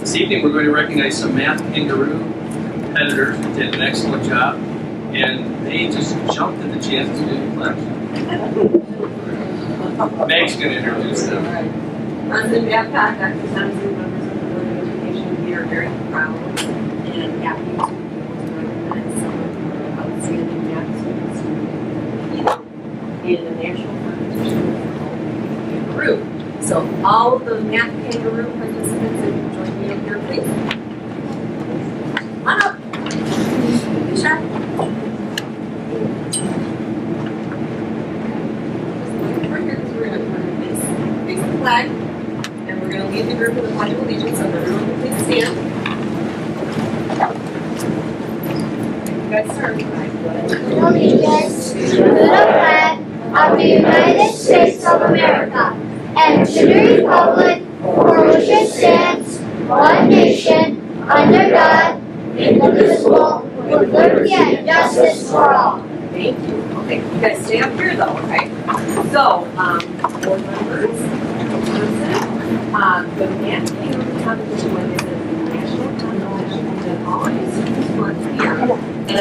This evening we're going to recognize some math kangaroo competitors who did an excellent job, and they just jumped at the chance to do the pledge. Meg's going to introduce them. President Babcock, Dr. Thompson, members of the Board of Education, we are very proud and happy to be able to recognize some of our outstanding math students who competed in the national competition called Kangaroo. So all of the math kangaroo participants, if you join me up here, please. Come on up. Good shot. We're here because we're going to face the flag, and we're going to lead the group in the Pledge of Allegiance, so everyone can please stand. You guys serve. Allegiance to the flag of the United States of America and to the republic for which it stands, one nation, under God, indivisible, with liberty and justice for all. Thank you. Okay, you guys stay up here though, okay? So, board members, the math kangaroo competition was the national competition that all my students worked here, and a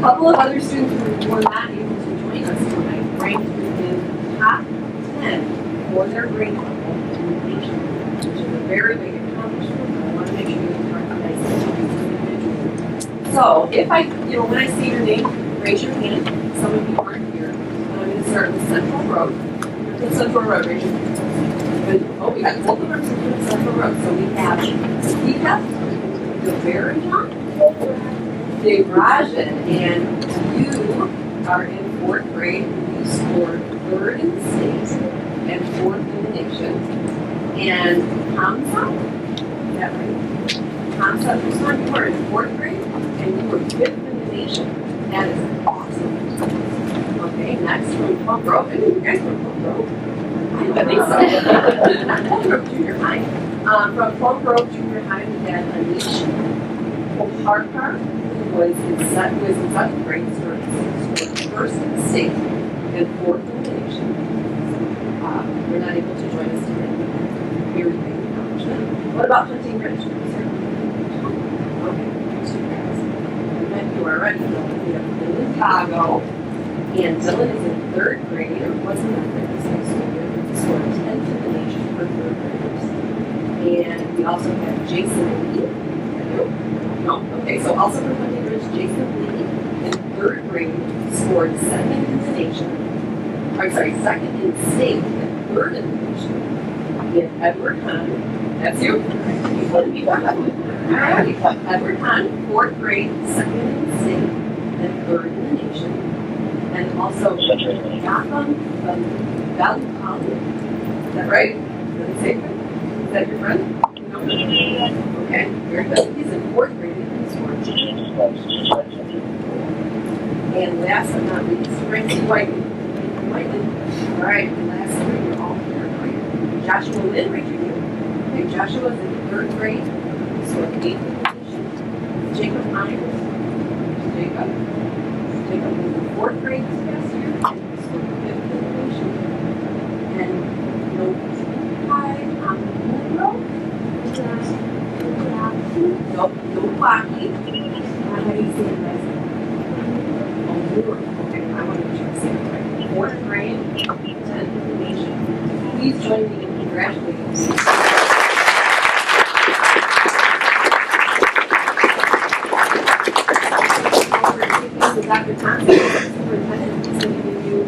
couple of other students who were not able to join us tonight ranked within the top 10 for their grade level in the nation, which is a very big accomplishment. I want to make sure you recognize these individuals. So, if when I say your name, raise your hand. Some of you aren't here. And I'm going to start with Central Road. With Central Road, raise your hand. Oh, we got both of them from Central Road. So we have Deepa, Devarajan, Dave Rajan, and you are in 4th grade. You scored 3rd in the state and 4th in the nation. And Hamza, is that right? Hamza, this one, you were in 4th grade and you were 5th in the nation. That is awesome. Okay, next from Plum Grove. I mean, you guys from Plum Grove? I think so. Not Plum Grove Junior High. From Plum Grove Junior High, we had Anish Oparkar, who was in 7th grade, scored 1st in the state and 4th in the nation. We're not able to join us today. Very big accomplishment. What about Hunting Ridge? Okay, you are ready. We have Dylan Chicago, and Dylan is in 3rd grade, or was in 3rd grade this next school year. He scored 10th in the nation for 3rd graders. And we also have Jason Lee. No? Okay, so also from Hunting Ridge, Jason Lee in 3rd grade scored 2nd in the nation. I'm sorry, 2nd in state and 3rd in the nation. We have Edward Hahn. That's you? You want to be Alright, Edward Hahn, 4th grade, 2nd in the state, and 3rd in the nation. And also, Gotham Valucon. Is that right? Did I say it right? Is that your friend? No? Okay, very good. He's in 4th grade, and he's 14. And last but not least, Francie Whiteley. Alright, and last three, you're all here. Right? Joshua Lynn, raise your hand. Okay, Joshua is in 3rd grade. So 8th in the nation. Jacob Myers. Jacob was in 4th grade this past year. And he scored 5th in the nation. And no Hi, Monroe. No Blocky. How do you say it last name? Oh, Moore. Okay, I want to make sure I say it right. 4th grade, 10th in the nation. Please join me in congratulating Dr. Thompson, superintendent, is going to give you a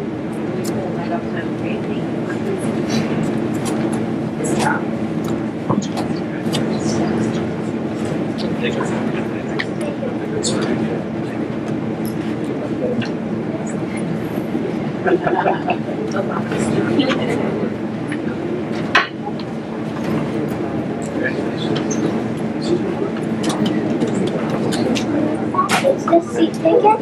full write-up time. Okay, thank you for this job. Is this seat taken?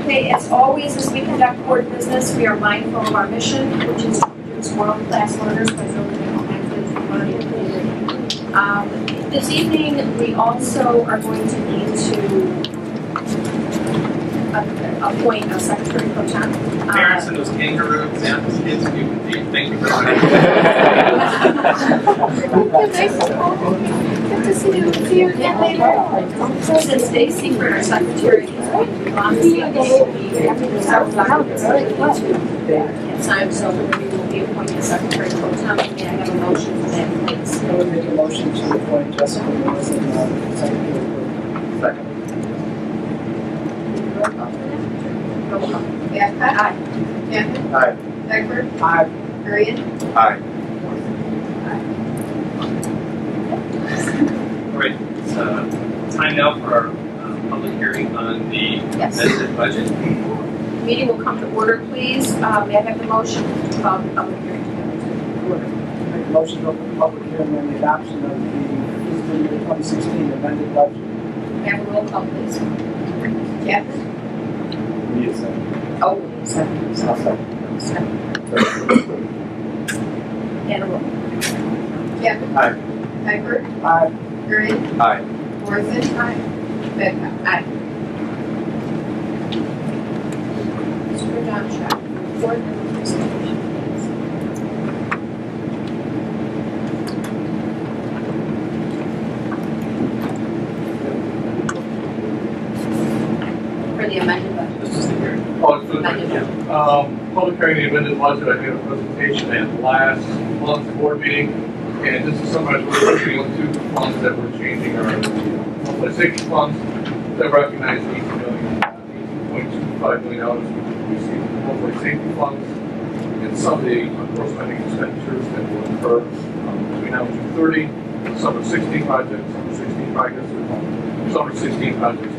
Okay, as always, as we conduct board business, we are mindful of our mission, which is to produce world-class learners by building an active learning community. This evening, we also are going to need to appoint a secretary pro tem. Parents and those kangaroo math kids, thank you very much. Good to see you again later. Since Dave Seifert, our secretary, is going to be on the several documents that we need to sign, so we will be appointing a secretary pro tem. May I have a motion for that, please? I would make a motion to appoint Jessica Morris and secretary. Second. Roll call for that. Roll call. Babcock? Aye. Campbell? Aye. Egbert? Aye. Marion? Aye. All right, it's time now for our public hearing on the Yes. amended budget. Meeting will come to order, please. May I have the motion to call the public hearing to order? Make a motion to open the public hearing on the adoption of the fiscal year 2016 amended budget. May I have a roll call, please? Campbell? Need a second. Oh, second. I'll second. And a roll. Campbell? Aye. Egbert? Aye. Marion? Aye. Morrison? Aye. Babcock? Aye. Mr. John Shaw, board member presentation, please. For the amended budget. This is the hearing. Oh, it's for the, Amended budget. public hearing the amended budget, I made a presentation at last month's board meeting, and this is summarize we're looking into the funds that we're changing our public safety funds that recognize $18.25 million we received from public safety funds, and some of the corresponding expenditures that will occur between now and June 30. Some are 16 projects, some are 16 projects, some are 16 projects.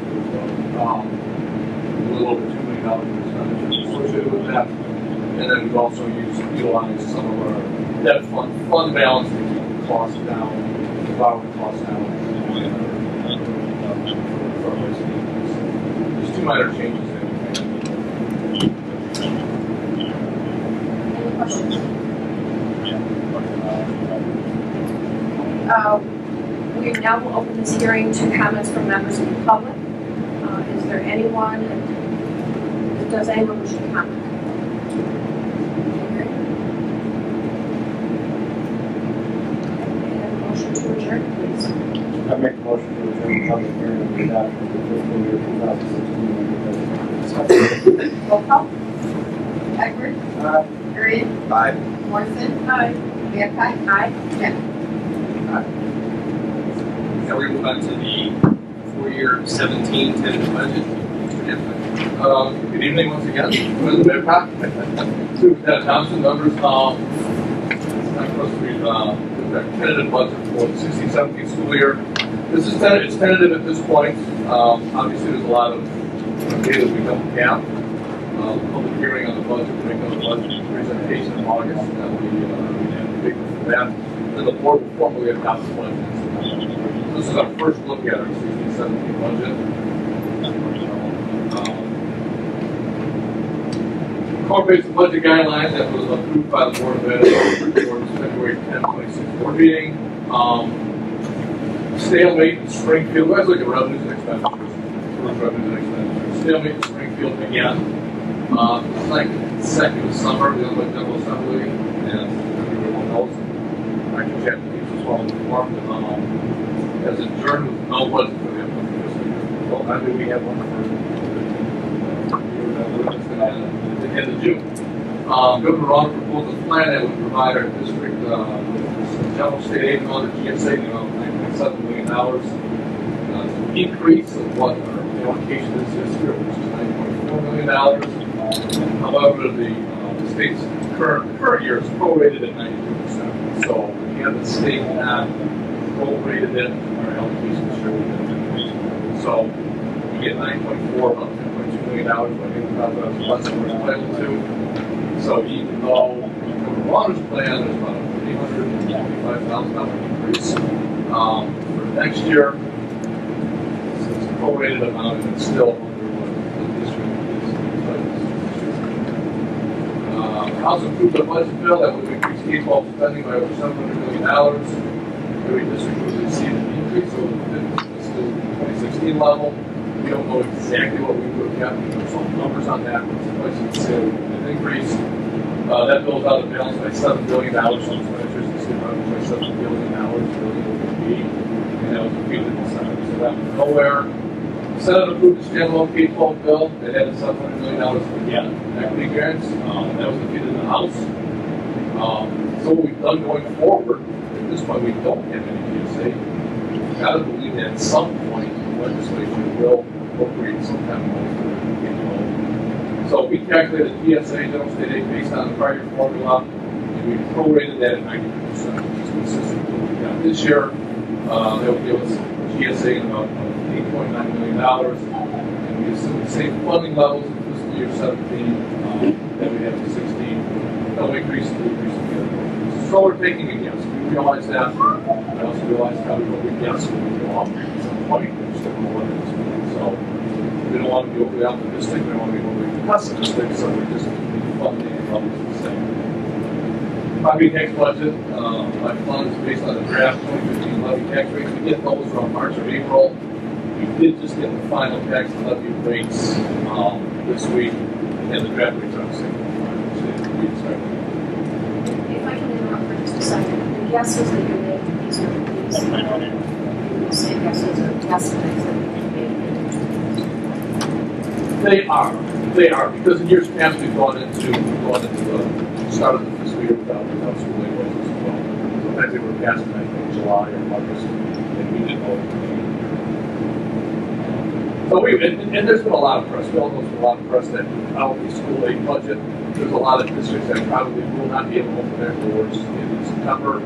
A little over $2 million in expenditures associated with that. And then we've also utilized some of our debt fund balance to keep the costs down, the borrowing costs down. There's two minor changes there. Any questions? We now will open this hearing to comments from members of the public. Is there anyone, does anyone wish to comment? And a motion to adjourn, please. I make a motion to adjourn the public hearing on the adoption of the fiscal year 2016 Roll call. Egbert? Aye. Marion? Aye. Morrison? Aye. Babcock? Aye. Now we move on to the full-year 17 tentative budget. Good evening once again. President Babcock. Superintendent Thompson, members. It's time for us to read the tentative budget for the 16-17 school year. This is it's tentative at this point. Obviously, there's a lot of data we don't have. Public hearing on the budget, we make a budget presentation in August. That will be big for that. Then the board will formally adopt the budget. This is our first look at our 16-17 budget. Incorporates the budget guidelines that was approved by the Board of Ed for the February 10, 2016 board meeting. Stalemate in Springfield. Let's look at revenues and expenditures. First, revenues and expenditures. Stalemate in Springfield again. It's like consecutive summer, the Illinois General Assembly, and everyone knows. Dr. Chapman keeps us well informed. Has adjourned with no budget for the upcoming fiscal year. Well, I mean, we have one for the end of June. Governor Ron proposed a plan that would provide our district with general state aid and other GSA, $9.7 million. Increase of what our allocation is this year, which is $9.4 million. However, the state's current year is prorated at 92%. So again, the state not prorated it, our allocation is distributed. So you get 9.4 up $10.2 million, I think that's less than we're entitled to. So even though Governor Ron's plan, there's about a $325,000 increase for next year. It's a prorated amount and it's still under what the district is. House approved a budget bill that would increase K-12 spending by over $700 million. Every district would receive an increase over the fiscal 2016 level. We don't know exactly what we look at, some numbers on that, suffice it to say, an increase. That bills out of balance by $7 billion, so expenditures in the city by $7 billion, and that was defeated in the Senate. So that was nowhere. The Senate approved the standalone K-12 bill. It added $700 million again, equity grants. That was defeated in the House. So what we've done going forward, at this point we don't have any GSA. We've got to believe that at some point the legislature will appropriate some kind of money for K-12. So we calculated GSA, general state aid, based on the prior formula, and we prorated that at 90%, which is consistent with what we got this year. That will give us GSA in about $8.9 million, and we assume the same funding levels in fiscal year 17 that we had in 16. No increase in the increase. So we're taking a guess. We realize that. I also realize how we guess when we go off at some point. We're still going to look at this point. So we don't want to be overly optimistic. We don't want to be overly pessimistic. So we're just funding and levels the same. Property tax budget, my fund is based on the draft 2015 levy tax rates. We get those around March or April. We did just get the final tax and levy rates this week, and the draft rates are the same. We expect. If I can interrupt for just a second, the guesses that you're making, these are you say guesses or guesstimates that you've made. They are, because in years past we've gone into the start of the fiscal year without school aid budgets as well. Sometimes they were passed in, I think, July or August, and we didn't know. So and there's been a lot of press. We all know there's been a lot of press that without the school aid budget, there's a lot of districts that probably will not be able to open their doors in September.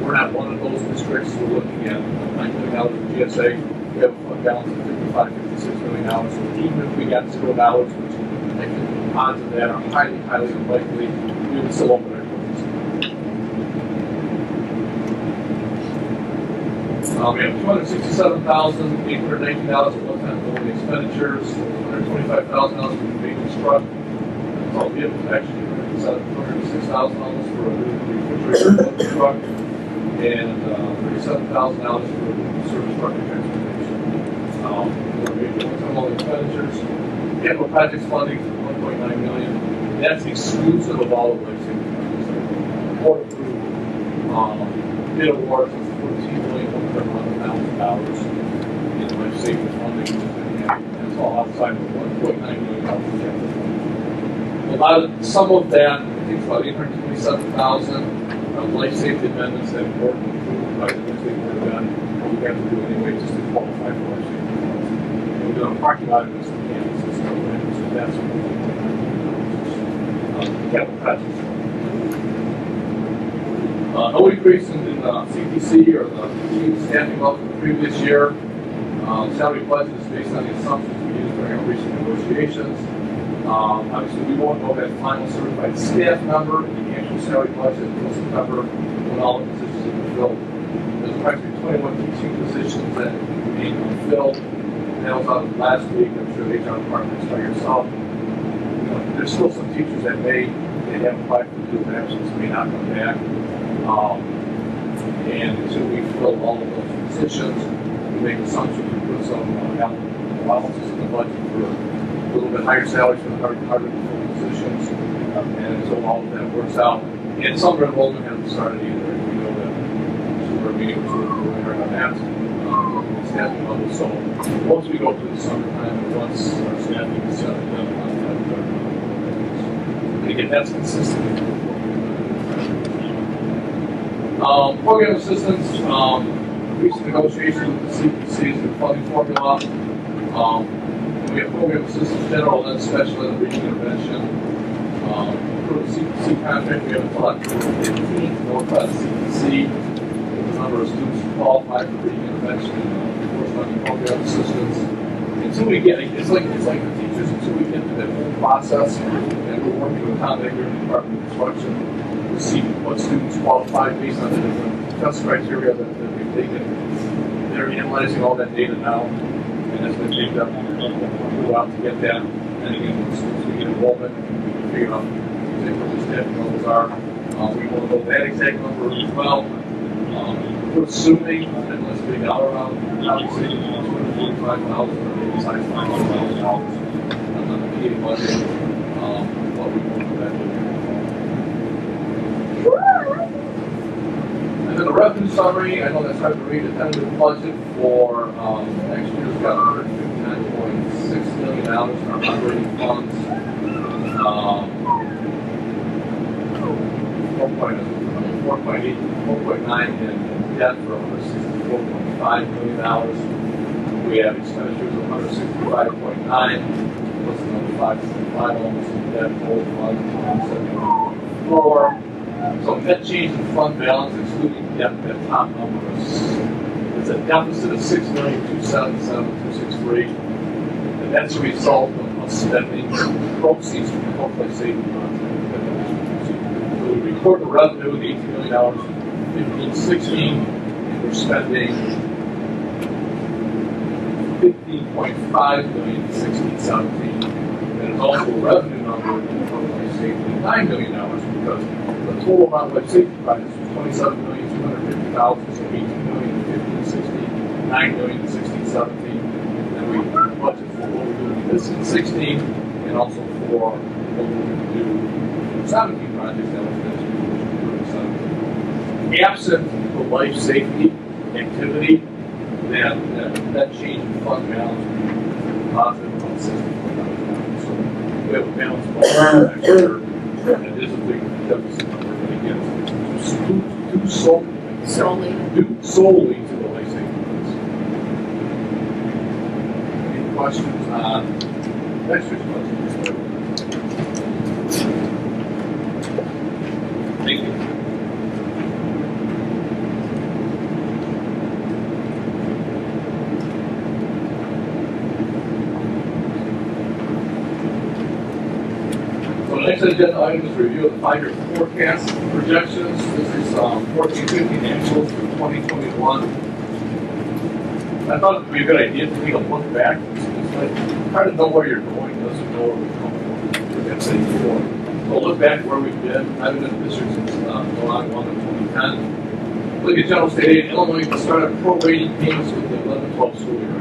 We're not one of those districts. We're looking at $9 million in GSA. We have a balance of $56 million. So even if we got $0, which I think the odds of that are highly, highly unlikely, we would still open our doors. We have $267,819 of one-time building expenditures, $125,000 for the maintenance truck. That's all vehicles actually, $206,000 for a new refrigerator truck, and $37,000 for a service truck and transportation. One-time building expenditures. Capital projects funding for $1.9 million. That's exclusive of all of life safety projects. Board approved bid awards of $14,111,000 in life safety funding. That's all outside of $1.9 million capital funding. Some of that, I think it's about $827,000 of life safety amendments that are approved by the legislative board done. We have to do anyway just to qualify for life safety funds. We're doing a parking lot in this campus and stuff like that. So that's what capital projects. No increase in CPC or the team staffing level from the previous year. Salary budget is based on the assumptions we used during our recent negotiations. Obviously, we won't know that final certified staff number in the actual salary budget until September when all the positions have been filled. There's approximately 21 teaching positions that are being filled. That was out last week. I'm sure the HR department is by yourself. There's still some teachers that they have applied for leave of absence, may not come back. And until we fill all of those positions, we make assumptions we put some allowances in the budget for a little bit higher salaries for the harder positions. And until all of that works out, and summer enrollment hasn't started either. We know that we're meeting with really hard on that staffing level. So once we go through the summertime, and once our staffing is set, and again, that's consistent. Program assistance, recent negotiations with the CPC is the funding formula. We have program assistance, general and special ed, reading intervention. For the CPC contract, we have until October 15th to notify the CPC the number of students who qualify for reading intervention and corresponding program assistance. Until we get it, it's like the teachers, until we get to that whole process, and we're working with Tom Baker and the Department of Instruction to see what students qualify based on the different test criteria that we've taken. They're analyzing all that data now, and as we take that, we'll go out to get that. And again, once we get enrollment, we can figure out exactly what the staffing levels are. We will know that exact number as well. We're assuming, and let's big dollar amount, obviously, $245,000 or maybe size $500,000. 2028 budget, what we want for that. And then the revenue summary, I know that's hard to read, the tentative budget for next year's got $159.6 million in our operating funds. 4.9 in debt for $164.5 million. We have expenditures of $165.9, plus another 5.5 almost in debt, total fund 171.4. So net change in fund balance, excluding debt, that top number is a deficit of $6,277,263, and that's a result of spending proceeds from the health life safety funds. So we record the revenue of $18 million, 15-16, and we're spending $15.5 million, 16-17. And it's also a revenue number in the health life safety of $9 million because the total amount of life safety projects was $27,250,000, so $18 million, 15-16, $9 million, 16-17. And we budget for what we're doing this in 16, and also for what we're going to do in 17 projects that we're finishing in 17. Absent the life safety activity, that change in fund balance would be positive about $64,000. So we have a balance budget next year, and it is a big deficit number, but again, due solely to the life safety funds. Any questions on next year's budget? Thank you. So the next agenda item is review of the 5-year forecast projections. This is 14-15 actuals for 2021. I thought it would be a good idea to take a look back. It's like try to know where you're going, doesn't know where we're coming from. That's it before. So look back where we've been. I've been in the district since July 1 of 2010. Look at general state aid. Illinois started prorating payments with the 11-12 school year. I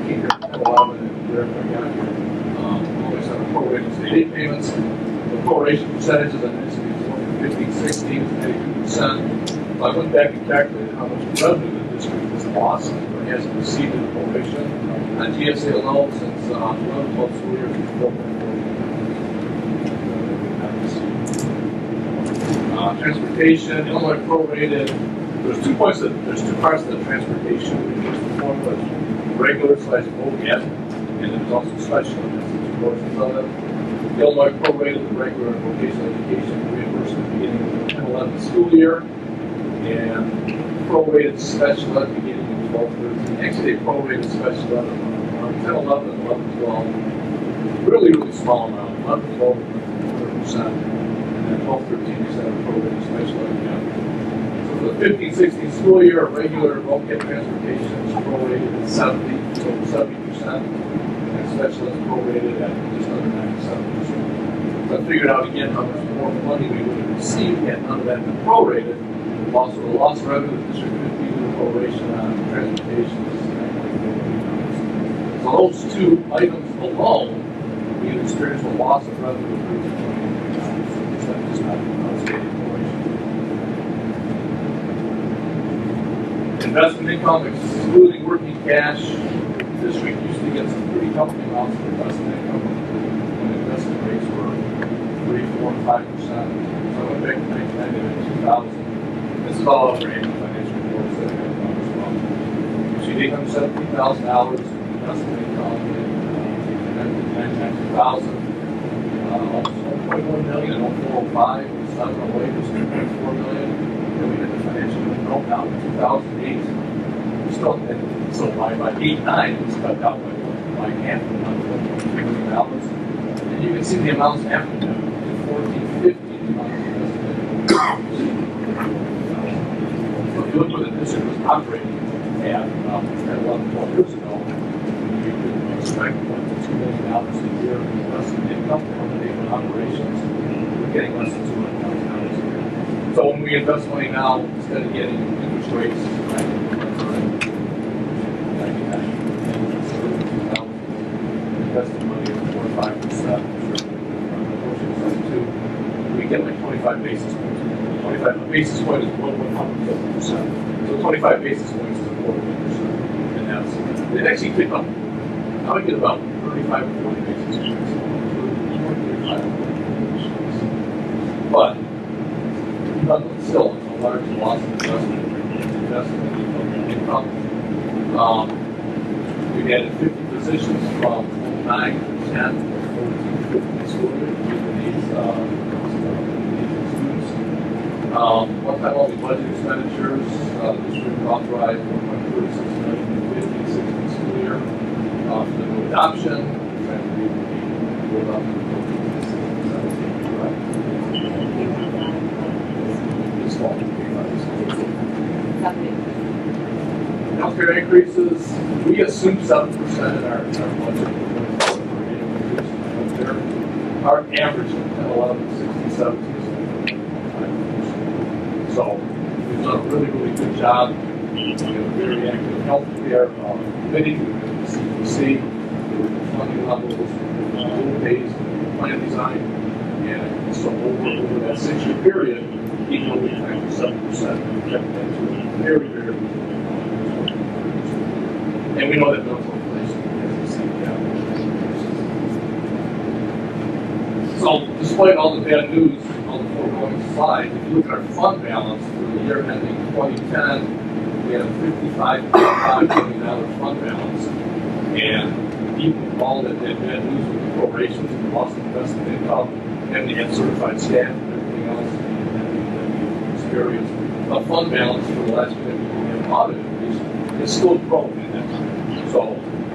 came here in 10-11 and wherever I got here. Illinois started prorating state aid payments. The proration percentages on this is 15-16 to 92%. So I went back and calculated how much revenue the district has lost or hasn't received in the proration. On GSA alone, since 11-12 school year, it's 4.4. Transportation, Illinois prorated. There's two parts to the transportation. There's the formula regular / OEM, and there's also special. There's two portions of it. Illinois prorated the regular vocational education reimbursement beginning of the 10-11 school year, and prorated special ed beginning in 12-13. Actually, they prorated special ed on 10-11 and 11-12. Really small amount. 11-12, 100%, and then 12-13% prorated special ed again. So for the 15-16 school year, regular vocab transportation is prorated at 70%. Special ed prorated at just under 97%. So I figured out again how much more money we would have received had none of that been prorated. Also, the loss of revenue the district would be the proration on transportation is $9.4 million. So those two items alone, we have experienced a loss of revenue of $13 million. So that's just not an outstanding proration. Investment income excluding working cash. This week used to get some pretty healthy amounts of investment income when investment rates were 3, 4, and 5%. So I went back to 1990 and 2000. This is all over annual financial reports that I have done as well. You see $817,000 investment income in 2000. Almost $1.1 million in 0405. It's not going away. It's $2.4 million. Then we had the financial meltdown in 2008. So by 8-9, it's cut down by half the amount of $1.2 million. And you can see the amounts after that. In 14-15, the amount of investment. So if you look where the district was operating at 11-12 years ago, you could expect $1 to $2 million a year in investment income from the neighborhood operations. We're getting less than $200,000 a year. So when we invest money now, instead of getting interest rates, investing money at 4 or 5%. 25 basis points. 25 basis point is 150%. So 25 basis points is 41%. And that's, it actually picked up, I would get about 35 or 40 basis points. But, still, it's a large loss of investment income. We've added 50 positions from 09 to 10, 14, 15 school year for these students. One-time only budget expenditures, the district authorized 1.36 million in 15-16 school year for the new adoption. And we will up to 17, correct? This fall. Healthcare increases, we assume 7% in our budget. Our average from 10, 11, 16, 17 is 5%. So we've done a really, really good job. We have a very active healthcare committee, the CPC, funding levels, pays, plan design, and so over that 6-year period, even though we factor 7%, we kept that to a very, very good. And we know that medical inflation is the So, despite all the bad news, all the foregoing slides, if you look at our fund balance for the year ending 2010, we had a $55.5 million fund balance. And even with all that bad news with the prorations and the loss of investment income, and the certified staff and everything else that we experienced, the fund balance for the last year that we have audited is still growing in that time. So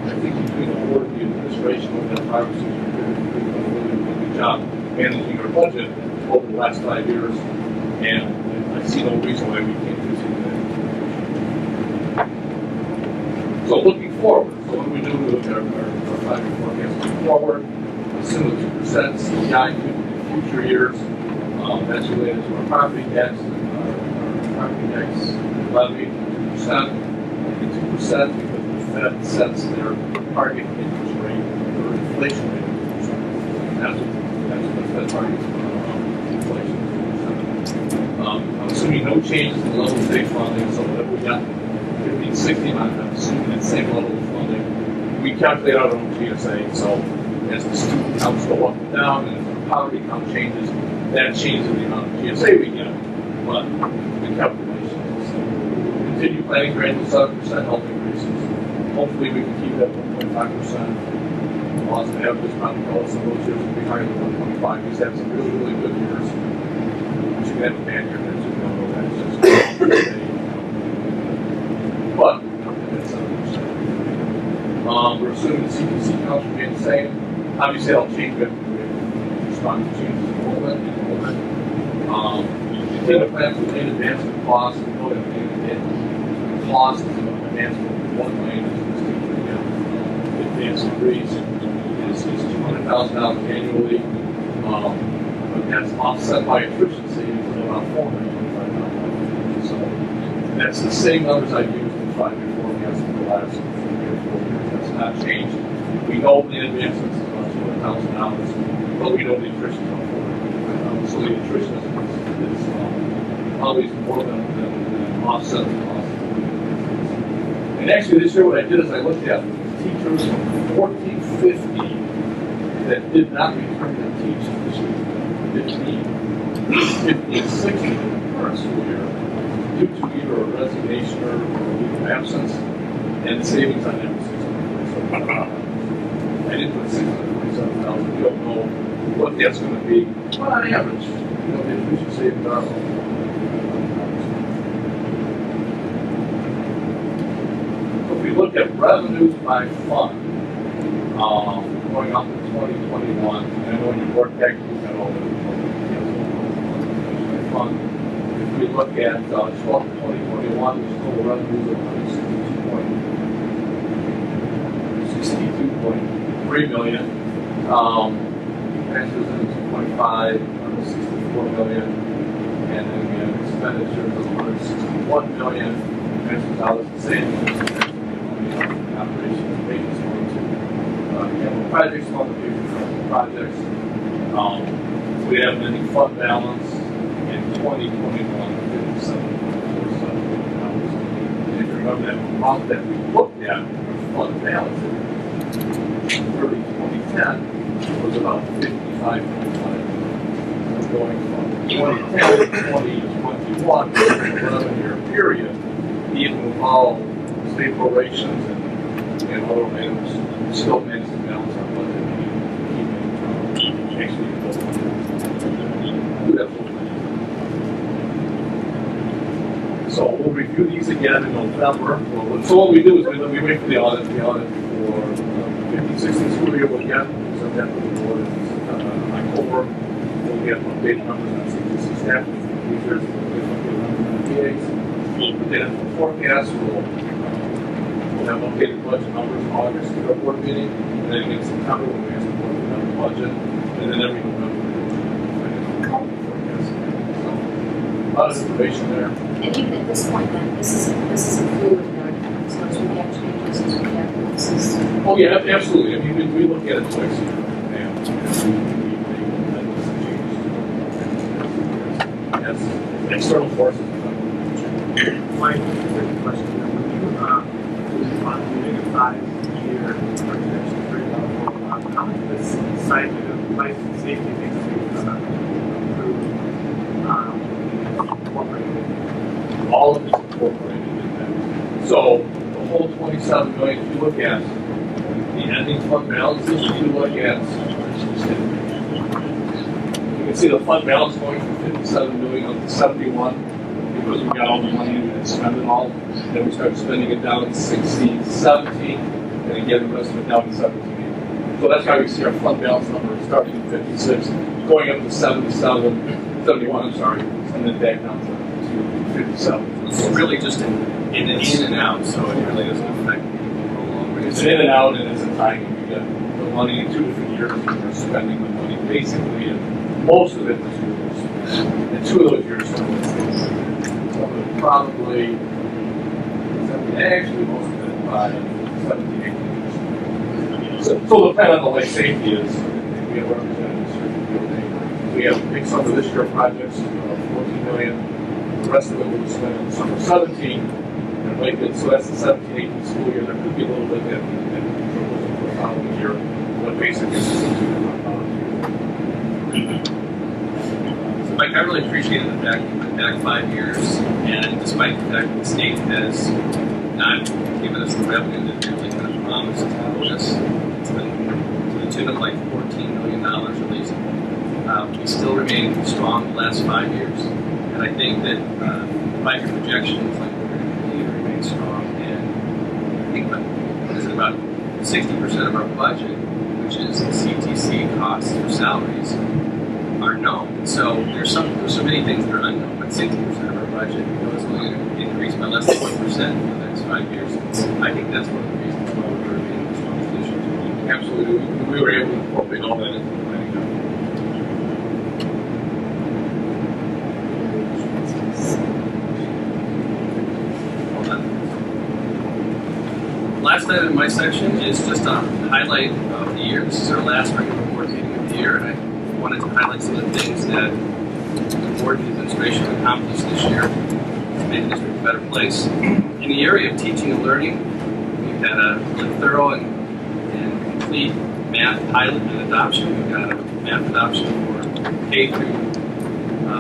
I think between the board and the administration over that 5 or 6 year period, we've done a really good job managing our budget over the last 5 years, and I see no reason why we can't do that. So looking forward, so what do we do? We look at our 5-year forecast looking forward, assume a 2% CPI in future years. That's related to our property tax, our property tax levy, 2%, 2% because the Fed sets their target interest rate or inflation rate. That's what the Fed targets for inflation. I'm assuming no changes in the level of state funding, so that we got 15, 16, I'm assuming that same level of funding. We calculate our own GSA, so as the student counts go up and down, and if the poverty count changes, that changes the amount of GSA we get. But the calculation is continue planning gradual 7% health increases. Hopefully we can keep that 1.5%. Loss of average probably close, some of those years will be higher than 1.5. We just have some really, really good years. We should have a bad year there, so we don't know that. It's just but that's 7%. We're assuming the CPC counts remain the same. Obviously, that'll change with respond to changes in enrollment. Continue to plan for lane advancement costs. We know that the cost of advancement of 1 lane advanced degrees is $200,000 annually. But that's offset by attrition savings of about $425,000. So that's the same numbers I've used in the 5-year forecast for the last 4 years. That's not changed. We know the advancements is about $200,000, but we know the attrition is about $425,000. So the attrition is always more than offset the cost. And actually, this year what I did is I looked at teachers from 1450 that did not return to teach this year. 1560 in the current school year due to either a resignation or leave of absence, and savings on that was $647,000. I didn't put $647,000. We don't know what that's going to be, but on average, the tuition savings are. If we look at revenues by fund, going up to 2021, and when you work back, you got all the fund. If we look at 2021, there's total revenues of $62.3 million. Transfers in 2.5, $164 million, and then we have expenditures of $161 million. Transfers out as the same. Operations and maintenance fund to capital projects fund to pay for projects. We have an ending fund balance 2021, $57.47. And if you remember that amount that we looked at, fund balance, early 2010 was about 55.5. Going from 2010 to 2021, 11-year period, even with all state prorations and other items, still managed to balance our budget. Actually, do that full time. So we'll review these again in November. So what we do is we wait for the audit for 15-16 school year again. So that will be in October. We'll get updated numbers on CTC staff, teachers, PAs. We'll put that in the forecast. We'll have updated budget numbers in August for our board meeting, and then in September when we have the board budget, and then every November forecast. So a lot of information there. And even at this point, then, this is a fluid document, so as we have changes, as we have releases. Oh yeah, absolutely. I mean, we look at it twice a year, and yes, external forces. My second question, when you do funding a 5-year architecture period, how much of this site life and safety things do you improve incorporated? All of it's incorporated in that. So the whole 27 million, if you look at the ending fund balances, if you look at, you can see the fund balance going from 57 million up to 71 because we got all the money and spent it all. Then we started spending it down to 16, 17, and again the rest of it down to 17. So that's how we see our fund balance number starting at 56, going up to 77, 71, I'm sorry, and then back down to 57. So really just in and out, so it really doesn't affect the long range. It's in and out, and it's a timing. We get the money in 2 different years, and we're spending the money basically, and most of it is years. And 2 of those years, some of it probably, actually most of it by 17, 18 years. So depending on the life safety is, we have representatives here. We have big summer this year projects, 14 million. The rest of it will be spent in summer 17. And like it, so that's the 17-18 school year. There could be a little bit that goes into the following year, but basically it's just a $2 million. So Mike, I really appreciated the back 5 years, and despite the fact that the state has not given us the revenue that they really kind of promised to us, to the tune of like $14 million at least, we still remain strong the last 5 years. And I think that 5-year projections, like we're going to continue to remain strong. And I think about 60% of our budget, which is the CTC costs or salaries, are known. So there's so many things that are unknown, but 60% of our budget is only going to increase by less than 1% in the next 5 years. I think that's one of the reasons why we're remaining as strong this year. Absolutely. We were able to incorporate all that into the planning document. Last item in my section is just a highlight of the year. This is our last regular board meeting of the year, and I wanted to highlight some of the things that the board and administration accomplished this year to make the district a better place. In the area of teaching and learning, we've had a thorough and complete math pilot and adoption. We've got a math adoption for K through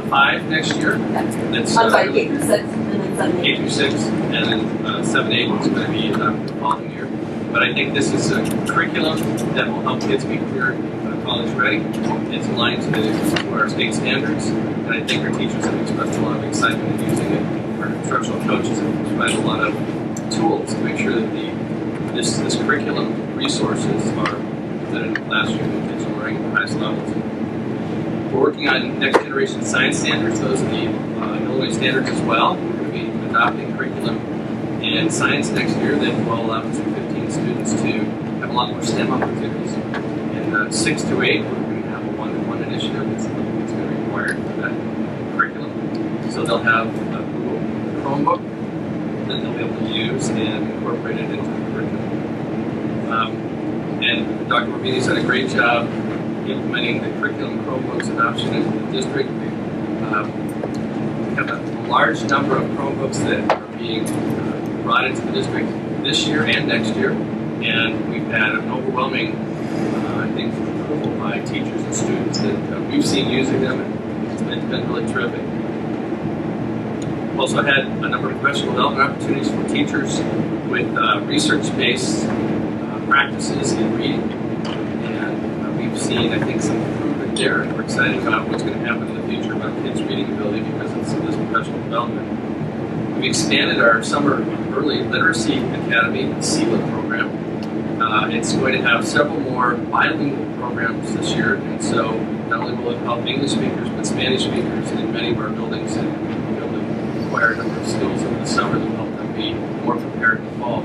5 next year. That's I'm sorry, K through 6 and then 7, 8. K through 6, and then 7, 8 is going to be adopted the following year. But I think this is a curriculum that will help kids be career college ready. It's aligned to our state standards, and I think our teachers have expressed a lot of excitement in using it. Our instructional coaches have provided a lot of tools to make sure that this curriculum resources are presented in the classroom and kids are learning at the highest levels. We're working on next generation science standards. Those are the Illinois standards as well. We're going to be adopting curriculum in science next year that will allow 15 students to have a lot more STEM opportunities. In 6 to 8, we're going to have a one-to-one initiative that's going to be required for that curriculum. So they'll have a Google Chromebook that they'll be able to use and incorporate it into the curriculum. And Dr. Morbini's done a great job implementing the curriculum Chromebooks adoption into the district. have a large number of Chromebooks that are being brought into the district this year and next year, and we've had an overwhelming, I think, approval by teachers and students that we've seen using them, and it's been really terrific. We've also had a number of professional development opportunities for teachers with research-based practices in reading, and we've seen, I think, some improvement there, and we're excited about what's going to happen in the future about kids' reading ability because of some of this professional development. We've expanded our Summer Early Literacy Academy CELA program. It's going to have several more bilingual programs this year, and so not only will it help English speakers, but Spanish speakers in many of our buildings and be able to acquire a number of skills over the summer that will help them be more prepared in the fall.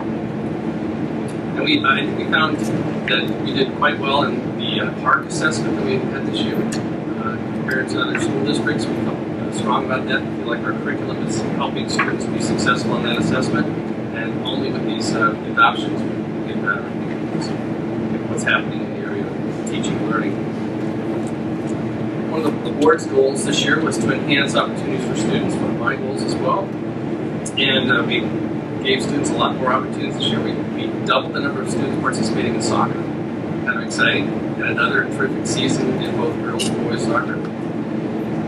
And I think we found that we did quite well in the PARC assessment that we had this year. Compared to other school districts, we felt strong about that. We feel like our curriculum is helping students be successful in that assessment, and only with these adoptions we get better at what's happening in the area of teaching and learning. One of the board's goals this year was to enhance opportunities for students. One of my goals as well. And we gave students a lot more opportunities this year. We doubled the number of students participating in soccer. Kind of exciting. Had another terrific season in both girls and boys soccer.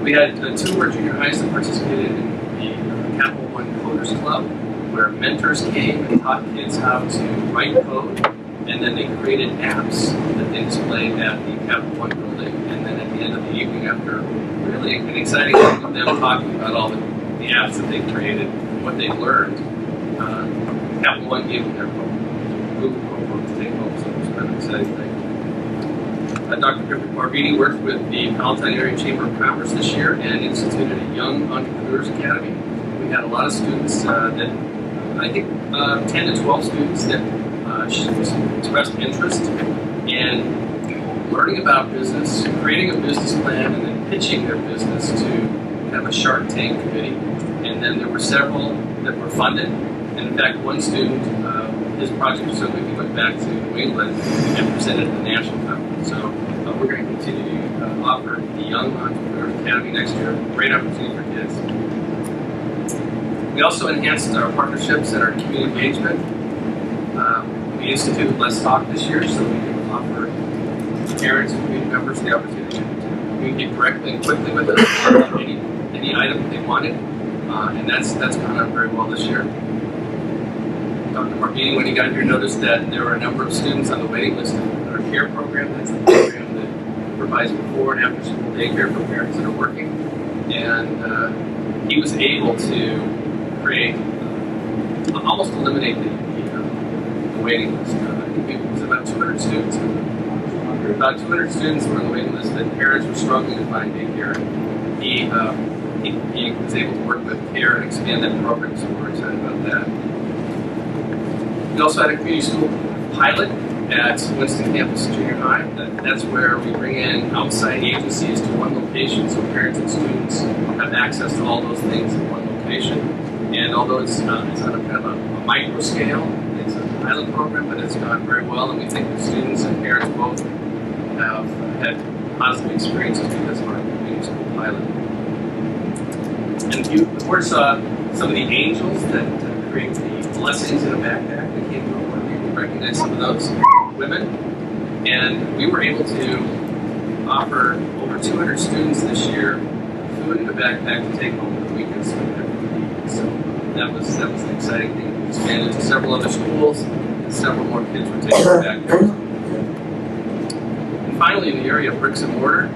We had two of our junior highs that participated in the Capital One Coders Club, where mentors came and taught kids how to write code, and then they created apps that they displayed at the Capital One building. And then at the end of the evening, after really an exciting evening of them talking about all the apps that they created and what they learned, Capital One gave them their Google Chromebook to take home, so it was kind of an exciting thing. Dr. Griffith Barbini worked with the Palatine Area Chamber of Commerce this year and instituted a Young Entrepreneurs Academy. We had a lot of students that, I think 10 to 12 students that expressed interest in learning about business, creating a business plan, and then pitching their business to have a Shark Tank committee. And then there were several that were funded. And in fact, one student, his project was so good he went back to New England and presented at the national conference. So we're going to continue to offer the Young Entrepreneurs Academy next year. Great opportunity for kids. We also enhanced our partnerships and our community engagement. We instituted Let's Talk this year so we can offer parents and community members the opportunity to communicate directly and quickly with us about any item that they wanted. And that's gone on very well this year. Dr. Barbini, when he got here, noticed that there were a number of students on the waiting list in our CARE program. That's the program that provides before and after school daycare for parents that are working. And he was able to create, almost eliminate the waiting list. I think it was about 200 students. About 200 students were on the waiting list that parents were struggling to find daycare. He was able to work with CARE and expand that program, so we're excited about that. We also had a community school pilot at Winston Campus Junior High. That's where we bring in outside agencies to one location so parents and students have access to all those things in one location. And although it's on a kind of a micro scale, it's a pilot program, but it's gone very well, and we think the students and parents both have had positive experiences because of our community school pilot. And you, of course, saw some of the angels that create the blessings in a backpack that came from where we recognize some of those women. And we were able to offer over 200 students this year food in a backpack to take home for the weekend. So that was an exciting thing. We expanded to several other schools, and several more kids were taking backpacks. And finally, in the area of bricks and mortar,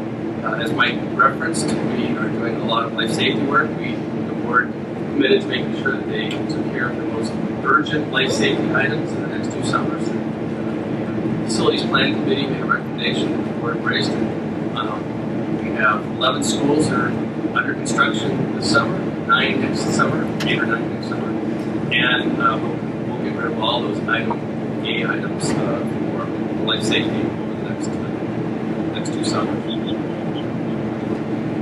as Mike referenced, we are doing a lot of life safety work. The board committed to making sure that they took care of the most urgent life safety items in the next 2 summers. The Facilities Planning Committee made a recommendation that the board embraced. We have 11 schools that are under construction this summer, 9 next summer, 8 or 9 next summer. And we'll get rid of all those items for life safety over the next 2 summers.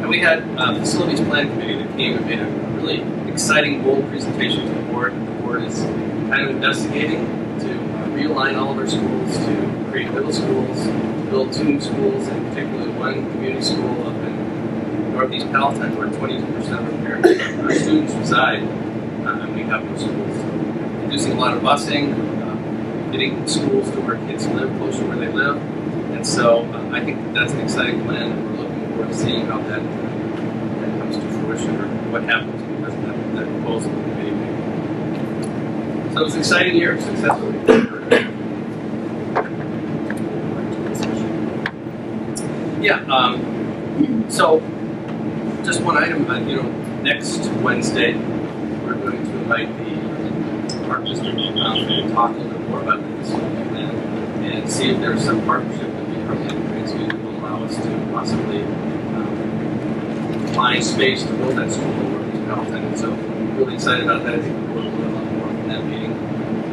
And we had a Facilities Planning Committee that came and made a really exciting, bold presentation to the board. The board is kind of investigating to realign all of our schools, to create middle schools, to build 2 new schools, and particularly one community school up in Northeast Palatine, where 22% of our students reside, and we have no schools. So reducing a lot of busing, getting schools to where kids live, close to where they live. And so I think that's an exciting plan, and we're looking forward to seeing how that comes to fruition, or what happens because of that proposal that the committee made. So it was an exciting year, successful. Yeah, so just one item, next Wednesday, we're going to invite the Park District to come and talk a little bit more about the facility plan and see if there's some partnership that we can create that will allow us to possibly find space to build that school in Northeast Palatine. And so I'm really excited about that. I think we'll learn a lot more from that meeting.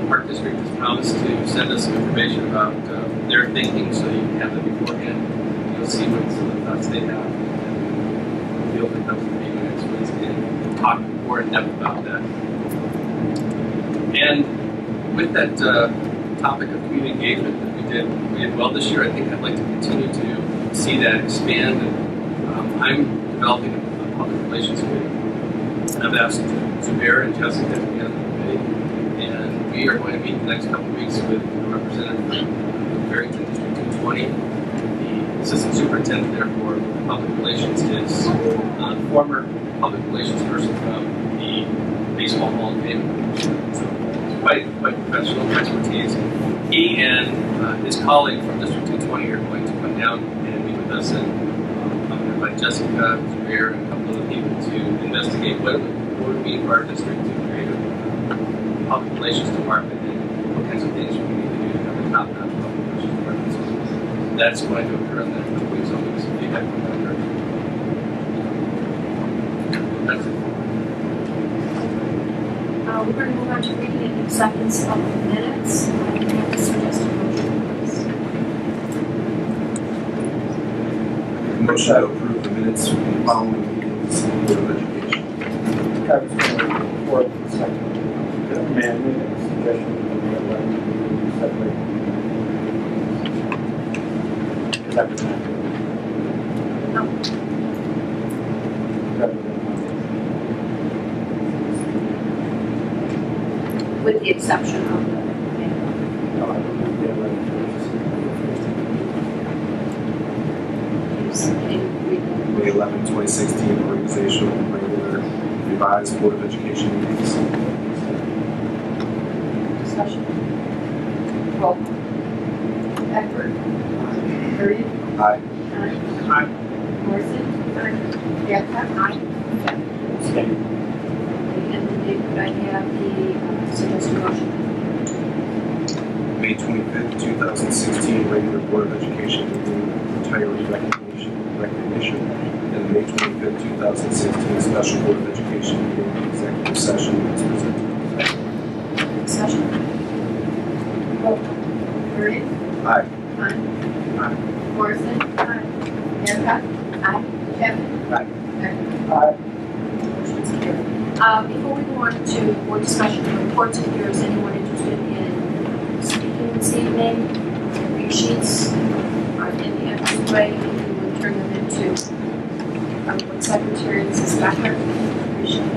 The Park District has promised to send us some information about their thinking, so you can have that beforehand. You'll see what some of the thoughts they have. And we'll be able to come to the meeting next Wednesday and talk more in depth about that. And with that topic of community engagement that we did well this year, I think I'd like to continue to see that expand. And I'm developing a public relations committee. And I've asked Zubair and Jessica to be on the committee. And we are going to meet the next couple of weeks with a representative from Barrington District 220. The assistant superintendent there for public relations is former public relations person from the Baseball Hall of Fame. So quite professional expertise. He and his colleague from District 220 are going to come down and meet with us, and I'm going to invite Jessica, Zubair, and a couple other people to investigate what it would mean for our district to create a public relations department and what kinds of things we need to do to have a top-notch public relations department. So that's going to occur in the next couple weeks. I'll give some feedback from that. That's it. We're going to move on to reading and acceptance of the minutes. I have to suggest a motion, please. Motion to approve the minutes from the following meetings of the Board of Education. I was going to report the second amendment and suggestion of the separate. No. With the exception of the May 11, 2016, organizational and regular revised Board of Education meetings. discussion. Roll. Eckford. Hurd. Aye. Aye. Morrison. Aye. Rebecca. Aye. And then could I have the suggested motion? May 25th, 2016, regular Board of Education meeting, retiree recognition, and May 25th, 2016, special Board of Education meeting, executive session as presented. Discussion. Roll. Hurd. Aye. Aye. Aye. Morrison. Aye. Rebecca. Aye. Kevin. Aye. Aye. Motion's carried. Before we go on to board discussion and reports, if there is anyone interested in speaking this evening, your sheets are in the entryway, and you would turn them into our board secretary, Mrs. Becker. Appreciate it.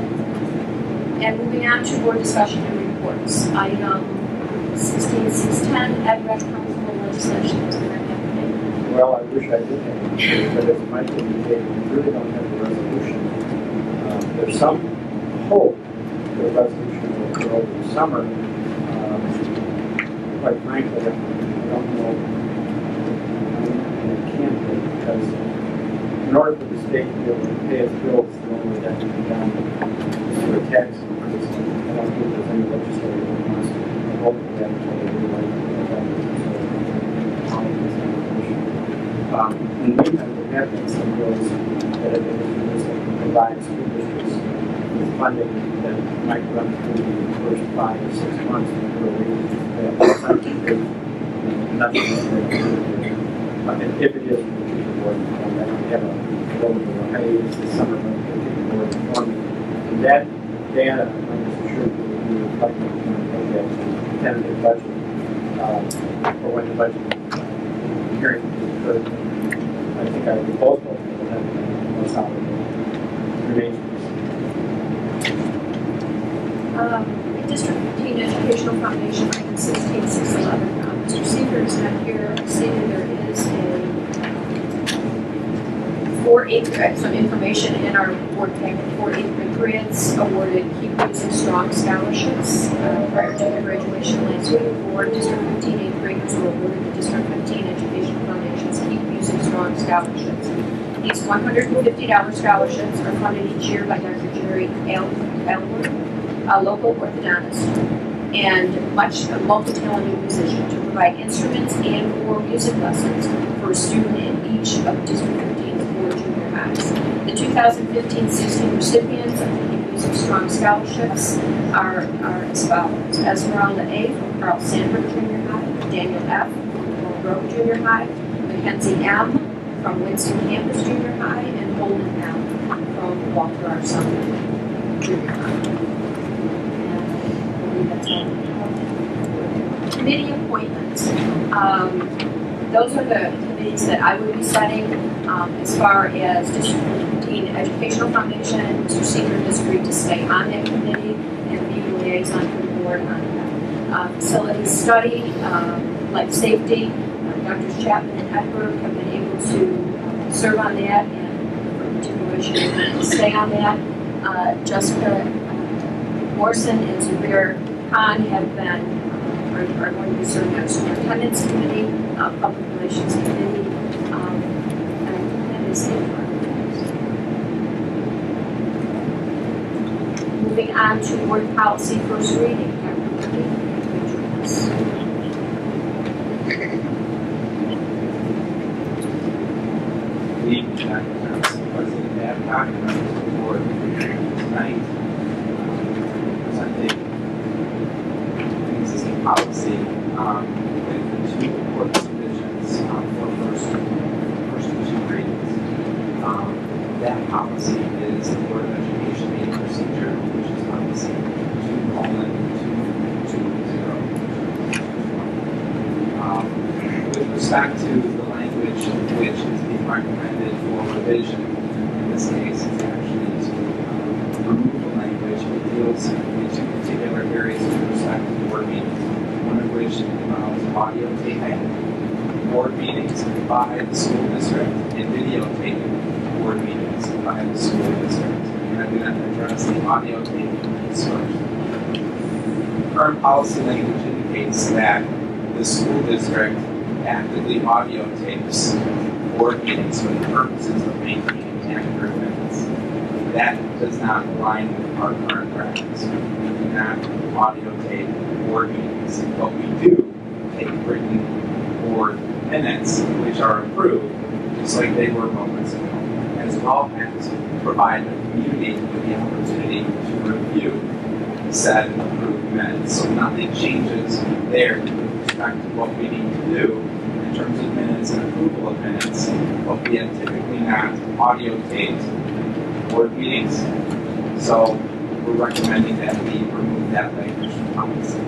And moving on to board discussion and reports. Item 16.610, Ed Rec Council and legislation. Is there any update? Well, I wish I did have, but as Mike indicated, we really don't have the resolution. There's some hope that the resolution will occur over the summer. Quite frankly, I don't know when it can be, because in order for the state to be able to pay its bills, the only way that can be done is through a tax increase. I don't think there's any legislator that wants to vote for that until they realize that. In the meantime, there have been some bills that have been introduced that can provide school districts with funding that might run through the first 5 or 6 months of the release. Nothing is going to do. If it is, we'll keep the board informed. I don't have a little bit of a hiatus this summer, but we'll keep the board informed. And that data, I'm sure will be reflected when we look at the tentative budget, or when the budget hearing occurred. I think our proposal will have most Consolidated. Remains. District 15 Educational Foundation, item 16611. Mr. Seeger is not here. Stated there is a 4-8, some information in our board packet, 4-8 grants awarded Keep Using Strong scholarships prior to their graduation last week. For District 15 8th graders were awarded the District 15 Education Foundation's Keep Using Strong scholarships. These $150 scholarships are funded each year by Dr. Jerry Elwood, a local orthodontist, and a multi-talented musician to provide instruments and/or music lessons for a student in each of District 15's 4 junior highs. The 2015-16 recipients of the Keep Using Strong scholarships are as follows: Esmeralda A. from Carl Sandburg Junior High, Daniel F. from Willow Grove Junior High, Mackenzie M. from Winston Campus Junior High, and Holden M. from Walter R. Sumner Junior High. Committee appointments. Those are the committees that I would be setting as far as District 15 Educational Foundation. Mr. Seeger has agreed to stay on that committee and be the liaison for the board on that. Facility study, life safety, Drs. Chapman and Edberg have been able to serve on that and for continuation to stay on that. Jessica Morrison and Zubair Khan have been are going to be serving on the Superintendent's Committee, Public Relations Committee, and that is it. Moving on to Board Policy First Reading. Dr. Murphy, would you join us? Good evening, Dr. Thompson, President Babcock, members of the board. Tonight, presenting existing policy with two important provisions for first and two readings. That policy is the Board of Education meeting procedure, which is policy 2:220. With respect to the language which is being recommended for revision, in this case, it's actually to remove the language that deals in two particular areas with respect to board meetings, one of which involves audio taping board meetings by the school district and videotaping board meetings by the school district. And I'm going to address the audio taping piece first. Current policy language indicates that the school district actively audio tapes board meetings for the purposes of maintaining accurate minutes. That does not align with our current practice. We do not audio tape board meetings, but we do take written board minutes, which are approved, just like they were moments ago, as well as provide the community with the opportunity to review said approved minutes. So nothing changes there with respect to what we need to do in terms of minutes and approval of minutes, but we have typically not audio taped board meetings. So we're recommending that we remove that language from policy.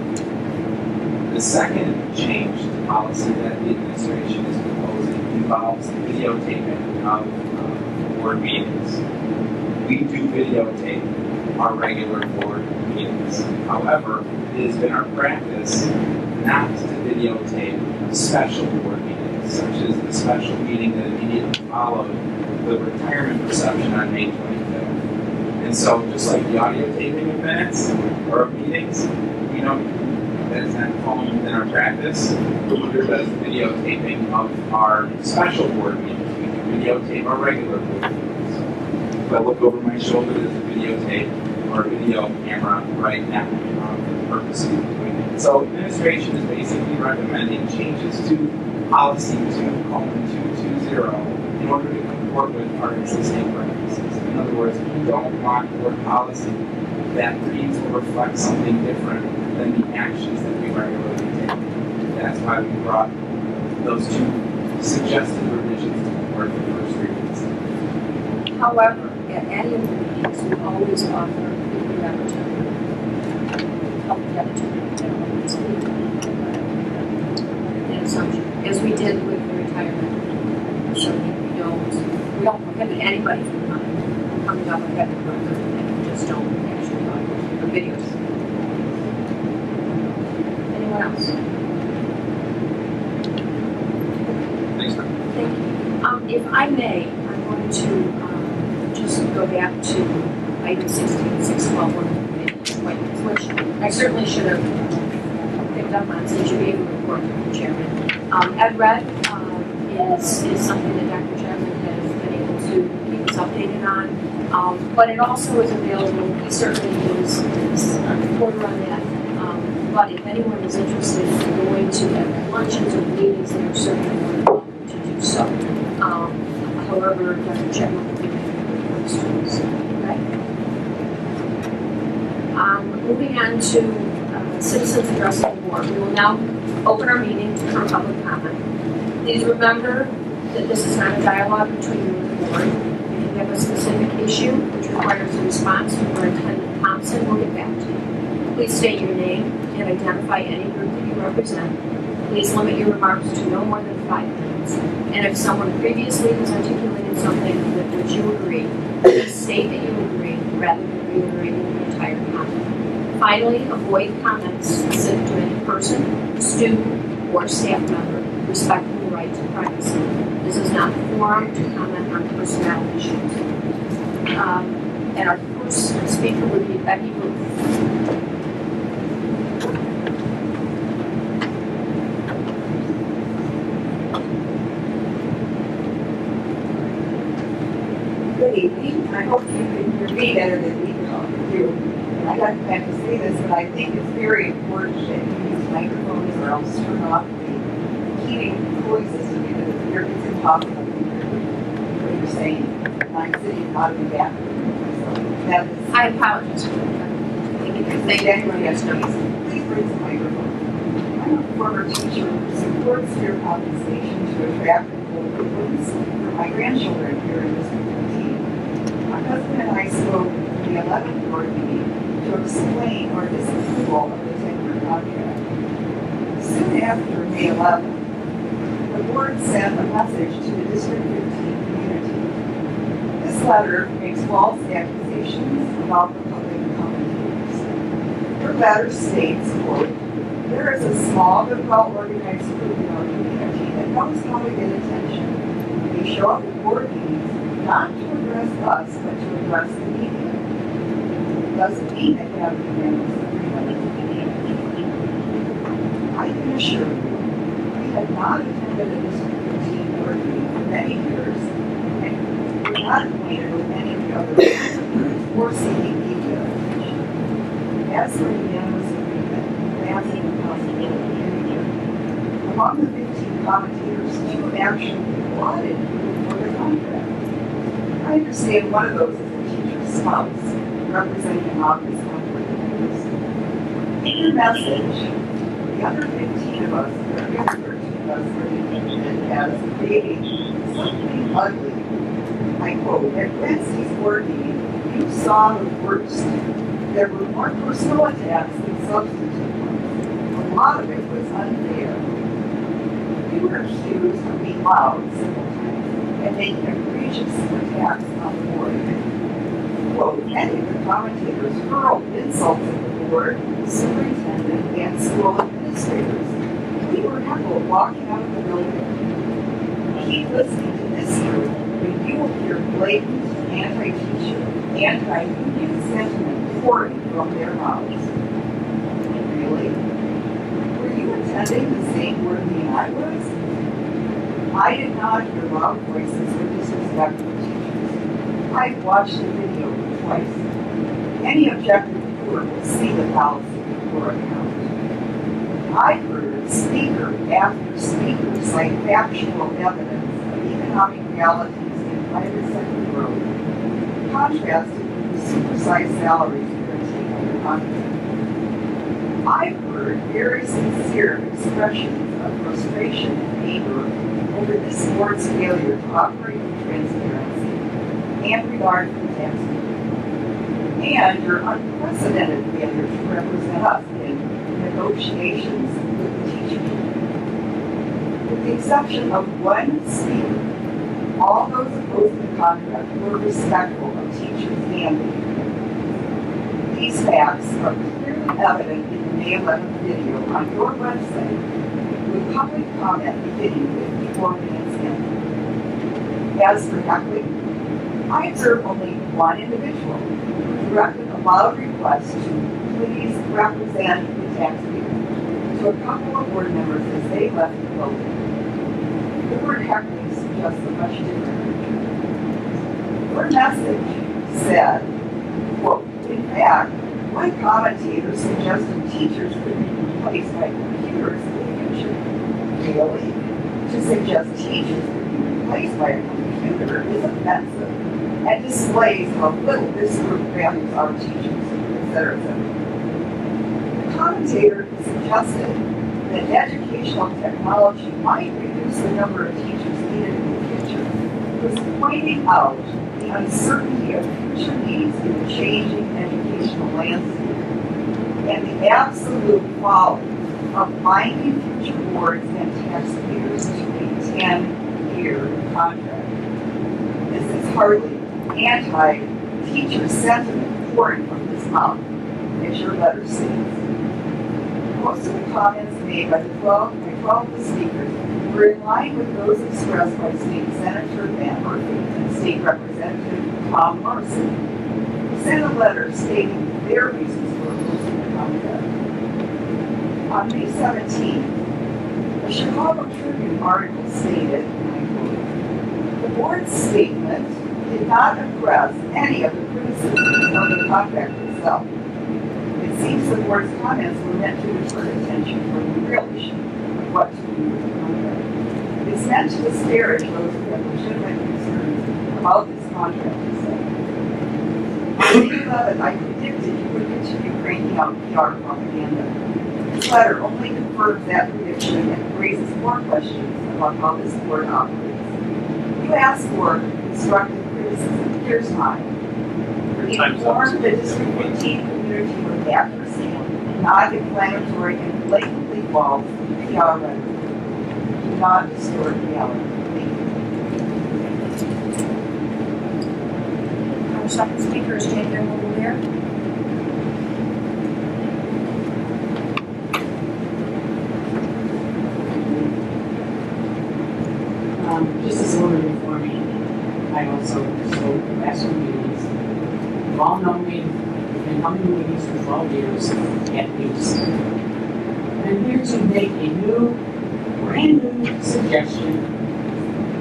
The second change to policy that the administration is proposing involves the videotaping of board meetings. We do videotape our regular board meetings. However, it has been our practice not to videotape special board meetings, such as the special meeting that immediately followed the retirement reception on May 25th. And so, just like the audio taping of minutes or of meetings, that is not falling within our practice. Neither does the videotaping of our special board meetings. We can videotape our regular board meetings. If I look over my shoulder, there's a videotape or a video camera right now for the purpose of doing it. So administration is basically recommending changes to policy 2:220 in order to comport with our existing practices. In other words, we don't want board policy that reads or reflects something different than the actions that we regularly take. That's why we brought those two suggested revisions to the board for first readings. However, at any of the meetings, we always offer the opportunity to help the other two to speak. An assumption, as we did with the retirement. So we don't prohibit anybody from coming up, I've got the record, and just don't actually the videos. Anyone else? Thanks, Doc. Thank you. If I may, I'm going to just go back to item 16, 612, one of the committee appointments, which I certainly should have picked up on since you gave a report to the chairman. Ed Red is something that Dr. Chapman has been able to keep us updated on, but it also is available. He certainly is a reporter on that. But if anyone is interested in going to the luncheons or meetings, they are certainly more than welcome to do so. However, Dr. Chapman will give you the reports. Okay. Moving on to citizens addressing the board. We will now open our meeting for public comment. Please remember that this is not a dialogue between you and the board. If you have a specific issue which requires a response from Superintendent Thompson, we'll get back to you. Please state your name and identify any group that you represent. Please limit your remarks to no more than 5 minutes. And if someone previously has articulated something with which you agree, please state that you agree rather than reiterating the entire comment. Finally, avoid comments specific to any person, student, or staff member, respecting the right to privacy. This is not the forum to comment on personnel issues. And our first speaker would be Becky Booth. Good evening. I hope you can hear me better than we can all hear you. And I don't have to say this, but I think it's very important that you use microphones or else turn off the heating cooling system because it's impossible to hear what you're saying. And I'm sitting out in the bathroom. So that is. I apologize. Thank you. Thank anyone else knows. Please bring some microphone. I'm a former teacher who supports fair compensation to attract and hold influence for my grandchildren here in this community. My husband and I spoke at the 11th board meeting to explain our disapproval of the 10-year contract. Soon after May 11th, the board sent a message to the District 15 community. This letter makes false accusations about the public commentators. Her letter states, quote, "There is a small but well-organized group in our community that knows how to get attention. They show up at board meetings not to address us, but to address the media. It doesn't mean that you have to unanimous agreement with the media." I can assure you, we had not attended a District 15 board meeting for many years, and we're not acquainted with any of the other or seeking media attention. As for unanimous agreement, that's an impossibility anywhere. Among the 15 commentators, 2 actually applauded for the contract. I understand one of those is a teacher's spouse, representing an obvious conflict of interest. In your message, the other 15 of us, or 13 of us, were depicted as creating something ugly. I quote, "At Wednesday's board meeting, you saw the worst. There were more personal attacks than substantive ones. A lot of it was unfair. You were accused of being loud several times and making egregious attacks on the board. Quote, many of the commentators hurled insults at the board, superintendent, and school administrators. We were heckled walking out of the building. Keep listening to this group, and you will hear blatant anti-teacher, anti-union sentiment pouring from their mouths." Really? Were you attending the same board meeting I was? I did not hear loud voices or disrespectful teachers. I've watched the video twice. Any objective viewer will see the fallacy before account. I heard speaker after speaker cite factual evidence of economic realities in private sector growth, contrasted with the supersized salaries guaranteed under contract. I've heard very sincere expressions of frustration and anger over this board's failure to operate with transparency and regard for the taxpayer, and your unprecedented failure to represent us in negotiations with the teacher union. With the exception of one speaker, all those opposing the contract were respectful of teachers can be. These facts are clearly evident in the May 11th video on your website, with public comment beginning 54 minutes in. As for heckling, I observed only one individual who directed a loud request to please represent the taxpayer to a couple of board members as they left the building. The word heckling suggests a much different picture. Your message said, quote, in fact, one commentator suggested teachers could be replaced by computers in the future. Really? To suggest teachers could be replaced by a computer is offensive and displays how little this group values our teachers, etc., etc. The commentator suggested that educational technology might reduce the number of teachers needed in the future, was pointing out the uncertainty of future needs in the changing educational landscape and the absolute folly of binding future boards and taxpayers to a 10-year contract. This is hardly anti-teacher sentiment pouring from his mouth, as your letter states. Most of the comments made by the 12 of the speakers were in line with those expressed by State Senator Van Murphy and State Representative Tom Morrison, who sent a letter stating their reasons for opposing the contract. On May 17th, the Chicago Tribune article stated, and I quote, the board's statement did not address any of the criticisms of the contract itself. It seems the board's comments were meant to divert attention from the real issue of what to do with the contract. It's meant to disparage those who have legitimate concerns about this contract itself. On May 11th, I predicted you would continue cranking out PR propaganda. This letter only confirms that prediction and raises more questions about how this board operates. You asked for constructive criticism. Here's mine. Inform the District 15 community with accuracy, not inflammatory and blatantly false PR rhetoric. Do not distort reality. Thank you. Our second speaker is Jane Mobilier. Just as a little bit for me, I also spoke at last meetings. You all know me, I've been coming to meetings for 12 years at least. I'm here to make a brand new suggestion.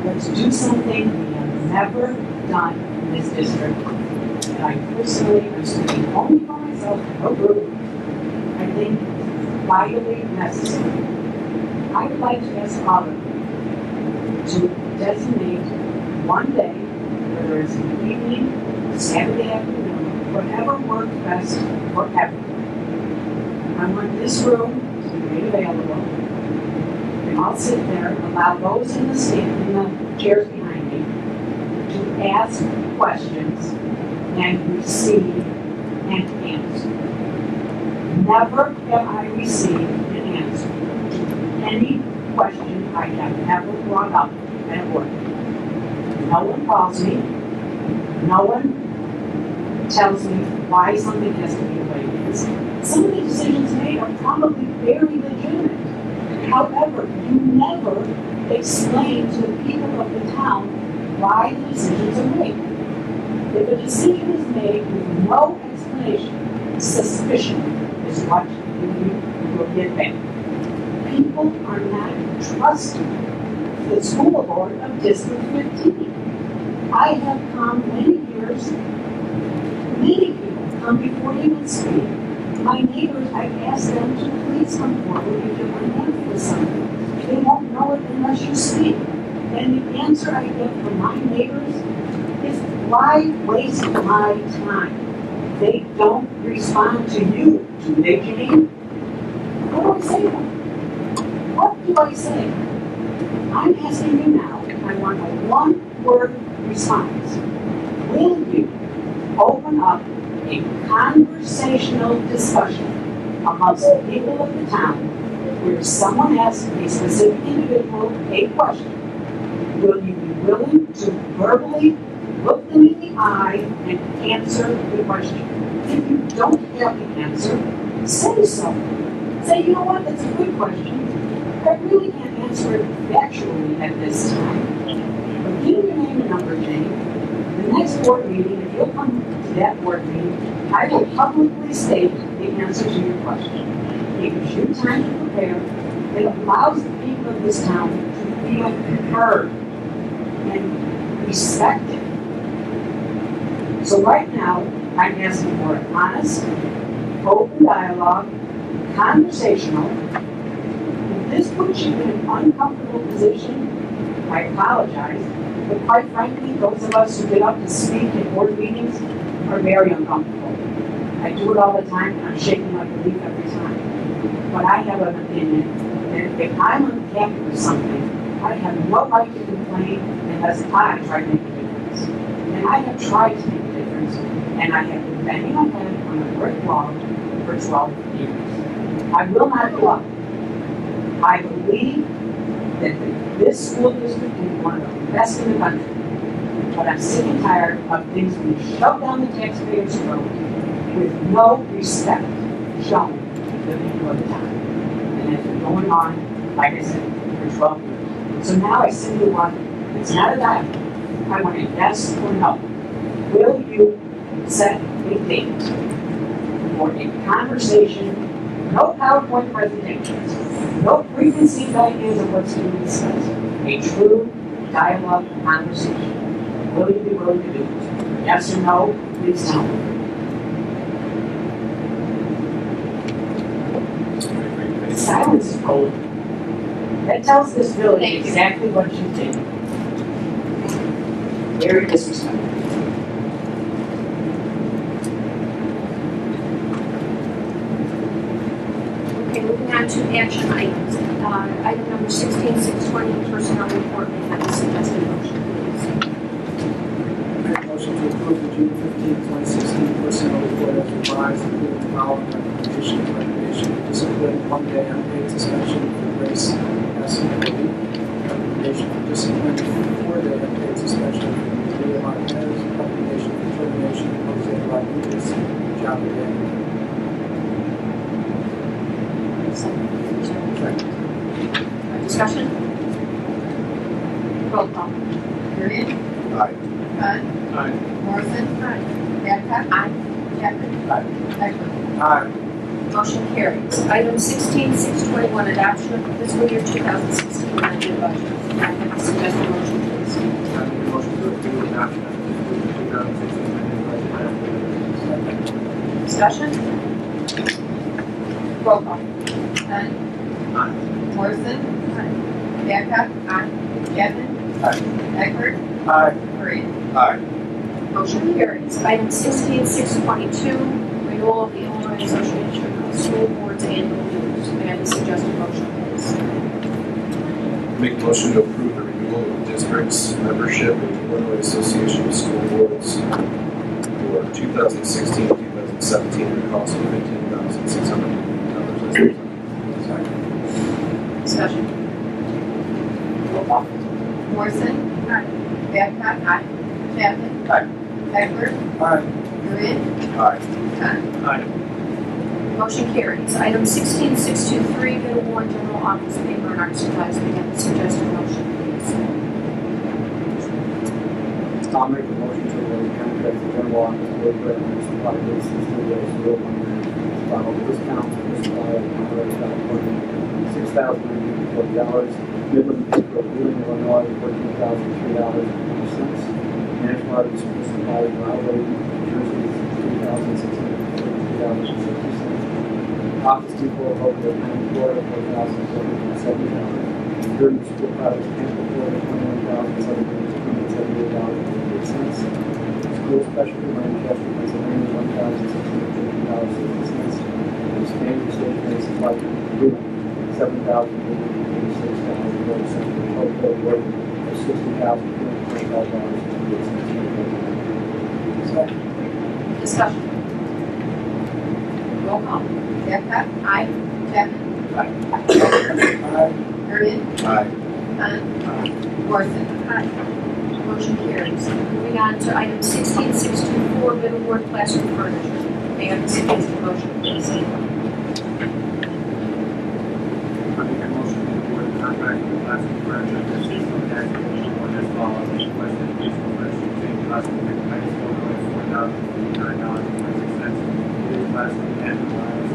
Let's do something we have never done in this district. And I personally am speaking only for myself, no group. I think it's vitally necessary. I would like to ask Father to designate one day, whether it's an evening, Saturday afternoon, whatever works best for everyone. I want this room to be made available. We all sit there, allow those in the chairs behind me to ask questions and receive an answer. Never have I received an answer to any question I have ever brought up at work. No one calls me. No one tells me why something has to be the way it is. Some of the decisions made are probably very legitimate. However, you never explain to the people of the town why the decisions are made. If a decision is made with no explanation, suspicion is what you will get back. People are not trusting the school board of District 15. I have come many years, many people come before you and speak. My neighbors, I've asked them to please come forward if you're unhappy with something. They won't know it unless you speak. And the answer I get from my neighbors is, why waste my time? They don't respond to you, do they, Jane? What do I say to them? What do I say? I'm asking you now, I want a one-word response. Will you open up a conversational discussion amongst the people of the town where someone asks a specific individual a question? Will you be willing to verbally look them in the eye and answer the question. If you don't have the answer, say so. Say, you know what, that's a good question. I really can't answer it factually at this time. But give me your name and number, Jane. The next board meeting, if you'll come to that board meeting, I will publicly state the answer to your question. It gives you time to prepare. It allows the people of this town to feel heard and respected. So right now, I'm asking for an honest, open dialogue, conversational. If this puts you in an uncomfortable position, I apologize, but quite frankly, those of us who get up to speak at board meetings are very uncomfortable. I do it all the time, and I'm shaking like a leaf every time. But I have an opinion, and if I'm unhappy with something, I have no right to complain unless I try to make a difference. And I have tried to make a difference, and I have been banging my head on a brick wall for 12 years. I will not give up. I believe that this school district is one of the best in the country. But I'm sick and tired of things being shoved down the taxpayers' throat with no respect shown to the people of the town. And it's been going on, like I said, for 12 years. So now I simply want, it's not a dialogue. I want a yes or no. Will you set a date for a conversation? No PowerPoint presentations, no preconceived ideas of what's being discussed. A true dialogue conversation. Will you be willing to do it? Yes or no? Please tell me. Silence is golden. That tells this village exactly what you think. Very disrespectful. Okay, moving on to action items. Item number 16, 620, personnel report. May I have a suggested motion, please? Make a motion to approve the June 15, 2016 personnel report as revised, including the following recommendations. Recommendation for discipline, 1 day unpaid suspension for Grace S. Cody. Recommendation for discipline, 4 day unpaid suspension for Maria Martinez. Recommendation for termination of Jose Rodriguez, job abandonment. Discussion? Roll call. Period. Aye. Dunn. Aye. Morrison. Babcock. Chapman. Egbert. Aye. Motion carries. Item 16, 621, adoption of fiscal year 2016 amended budget. May I have a suggested motion, please? I make a motion to approve adoption of the 2016 amended budget. Discussion? Roll call. Dunn. Aye. Morrison. Babcock. Chapman. Egbert. Aye. Period. Aye. Motion carries. Item 16, 622, renewal of the Illinois Association of School Boards annual dues. May I have a suggested motion, please? Make a motion to approve the renewal of district's membership in the Illinois Association of School Boards for 2016, 2017 at a cost of $15,600. Discussion. Roll call. Morrison. Babcock. Chapman. Egbert. Aye. Period. Aye. Dunn. Aye. Motion carries. Item 16, 623, bid award general office paper and art supplies. May I have a suggested motion, please? I'll make a motion to award the contract to general office paper and supply basis to the school. Final discount for supply of Monterey, California, $6,940. Midland Paper of Wheeling, Illinois, $14,003.20. National Art School Supply of Raleigh, New Jersey, $3,643.60. Office Depot of Oakland, Florida, $4,770. Durham School Products, Tampa, Florida, $21,778.58. School Specialty, Lancaster, Pennsylvania, $1,650.60. And Standard Stationery Supply, Blue, $7,886.40. Total award of $60,225.58. Second. Discussion. Roll call. Babcock. Chapman. Aye. Period. Aye. Dunn. Morrison. Motion carries. Moving on to item 16624, bid award classroom furniture. May I have a suggested motion, please? I make a motion to award the contract with classroom furniture for seasonal tax division one as follows. West Educational Furniture, same classroom, high school, $4,059.26. Daily classroom, annual allowance,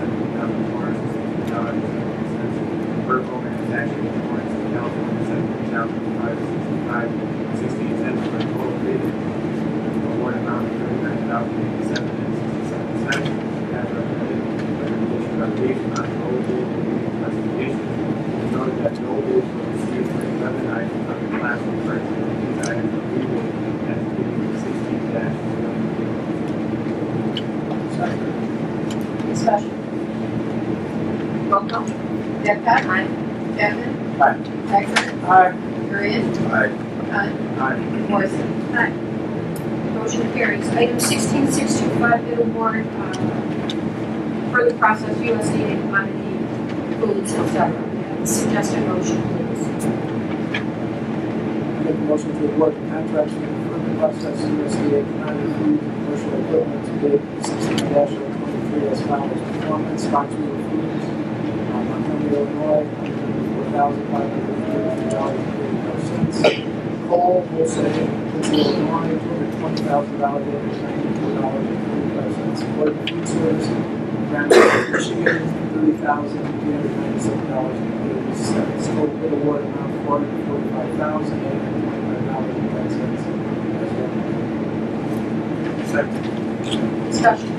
$17,460.70. Vertical manufacturing, warrants, California, $17,565.16 for a total bid award amount of $39,087.67. As recommended, recommendation on no bid classification. Noted that no bids were received for 11 items on the classroom furniture. These items were rebid as being 16-0. Discussion. Roll call. Babcock? Aye. Chapman? Aye. Eckert? Aye. Marion? Aye. Hunt? Aye. Morrison? Aye. Motion carries. Item 16625, bid award, further processed USDA commodity foods, etc. May I have a suggested motion, please? Make a motion to award the contracts for the further process USDA commodity food and commercial equipment to bid 16-023 as follows. Performance, Foxwoods Foods, Montgomery, Illinois, $4,533.35. Coal, wholesale, Illinois, $220,000, $94.45. Board of Food Service, Grand Rapids, Michigan, $30,397.80. Total bid award amount $445,825.10. Second. Discussion.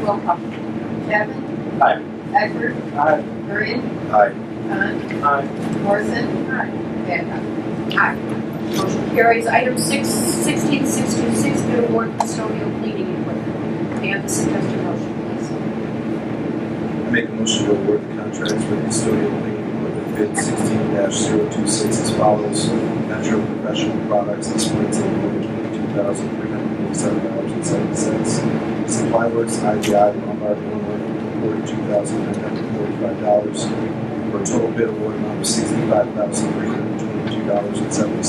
Roll call. Chapman? Aye. Eckert? Aye. Marion? Aye. Hunt? Aye. Morrison? Aye. Babcock? Aye. Motion carries. Item 16626, bid award custodial cleaning equipment. May I have a suggested motion, please? I make a motion to award the contracts for custodial cleaning equipment bid 16-026 as follows. Metro Professional Products, Springs, Illinois, $22,387.70. Supply Works, IGI, Lombard, Illinois, $42,945 for a total bid award amount of $65,322.70 as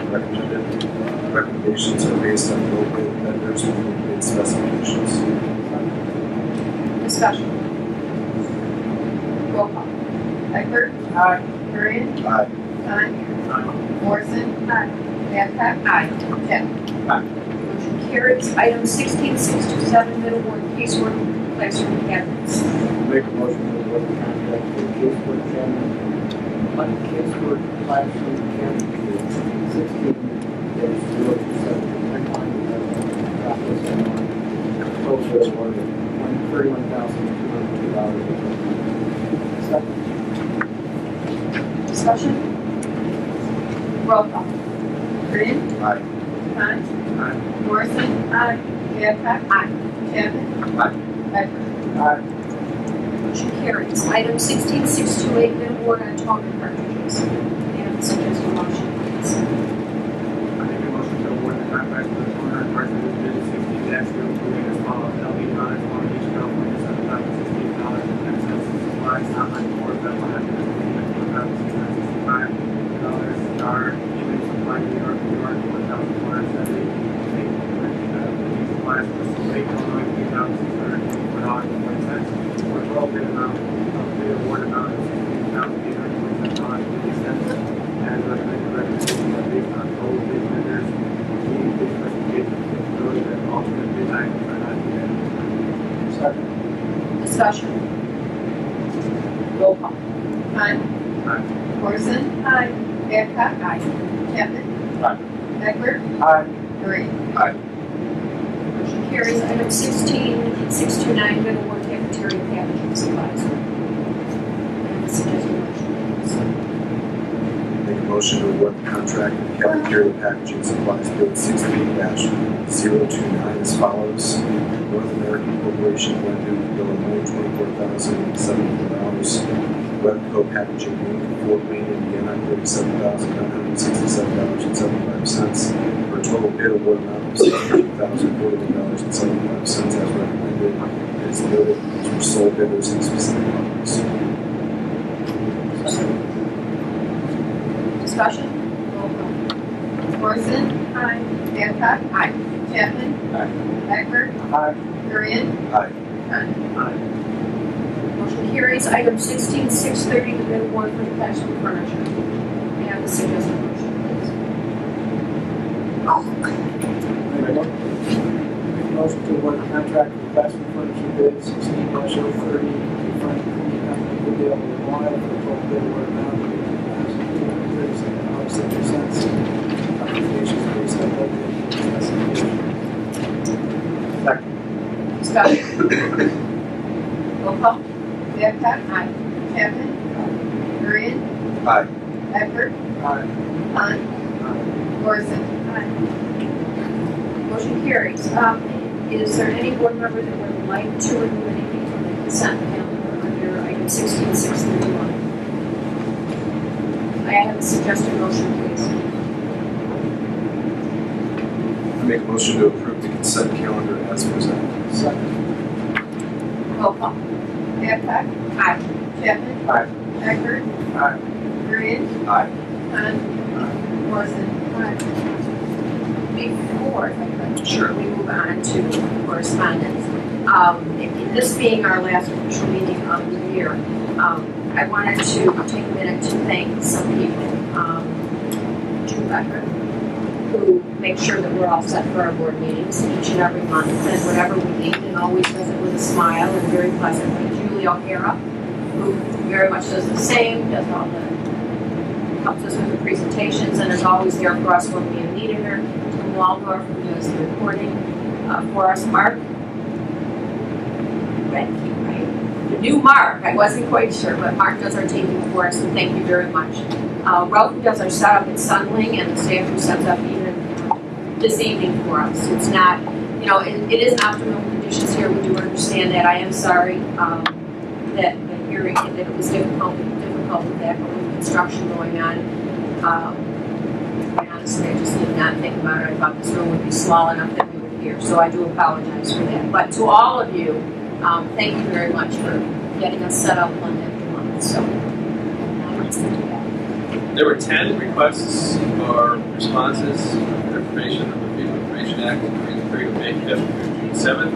recommended. Recommendations are based on low bid vendors with low bid specifications. Discussion. Roll call. Eckert? Aye. Marion? Aye. Hunt? Aye. Morrison? Aye. Babcock? Aye. Chapman? Motion carries. Item 16627, bid award casework classroom cabinets. Make a motion to award the contract for the casework cabinet, casework classroom cabinet bid 16-027. Total bid award of $31,202. Second. Discussion. Roll call. Marion? Aye. Hunt? Aye. Morrison? Aye. Babcock? Aye. Chapman? Aye. Eckert? Aye. Motion carries. Item 16628, bid award on toner cartridges. May I have a suggested motion, please? I make a motion to award the contract for the toner and cartridges bid 16-028 as follows. LB Products, Long Beach, California, $7,016.10. Supplies, online board, Bethlehem, $4,665. Star, Image Supply, New York, $1,470. Supplies, Crystal Lake, Illinois, $3,624.20. For a total bid amount of bid award amount of $16,827.50. As recommended, recommendations are based on total bid vendors, meeting bid specifications, noted that alternate bid items are not bid. Second. Discussion. Roll call. Hunt? Aye. Morrison? Aye. Babcock? Aye. Chapman? Aye. Eckert? Aye. Marion? Motion carries. Item 16629, bid award cafeteria packaging supplies. May I have a suggested motion, please? Make a motion to award the contract with cafeteria packaging supplies bid 16-029 as follows. North American Corporation, Glendude, Illinois, $24,074. Webco Packaging Inc., Fort Wayne, Indiana, $37,967.75 for a total bid award amount of $62,041.75 as recommended. As noted, these were sole bidders in specific markets. Discussion. Roll call. Morrison. Aye. Babcock. Aye. Chapman. Aye. Eckert. Aye. Durian. Aye. Motion carries. Item 16, 630, the bid award for the classroom furniture. May I have the suggested motion, please? Motion to award the contract for classroom furniture bid 16-030 to Frank Company, Wooddale, Illinois, for a total bid award amount of $8,37.70. Applications based on budget specifications. Second. Discussion. Roll call. Babcock. Aye. Chapman. Durian. Aye. Eckert. Aye. Hunt. Morrison. Motion carries. Is there any board member that would like to remove anything from the consent calendar under item 16, 631? I have a suggested motion, please. I make a motion to approve the consent calendar as presented. Second. Roll call. Babcock. Aye. Chapman. Aye. Eckert. Aye. Durian. Aye. Hunt. Morrison. Before, if I could, Sure. we move on to correspondence. This being our last official meeting of the year, I wanted to take a minute to thank some people. June Becker, who make sure that we're all set for our board meetings each and every month, and whatever we need, and always does it with a smile and very pleasantly. Julie O'Hara, who very much does the same, does all the, helps us with the presentations, and is always there for us when we have needed her. Waldorf, who does the recording for us. Mark, right? The new Mark, I wasn't quite sure, but Mark does our taping for us, and thank you very much. Ralph, who does our setup at Sunwing, and the staff who sets up even this evening for us. It's not, it isn't optimal conditions here. We do understand that. I am sorry that hearing that it was difficult with that, but with construction going on. Quite honestly, I just did not think about it. I thought this room would be small enough that we would hear, so I do apologize for that. But to all of you, thank you very much for getting us set up month after month. So, let's do that. There were 10 requests or responses for information of the Freedom of Information Act during the period of May 5th through June 7th.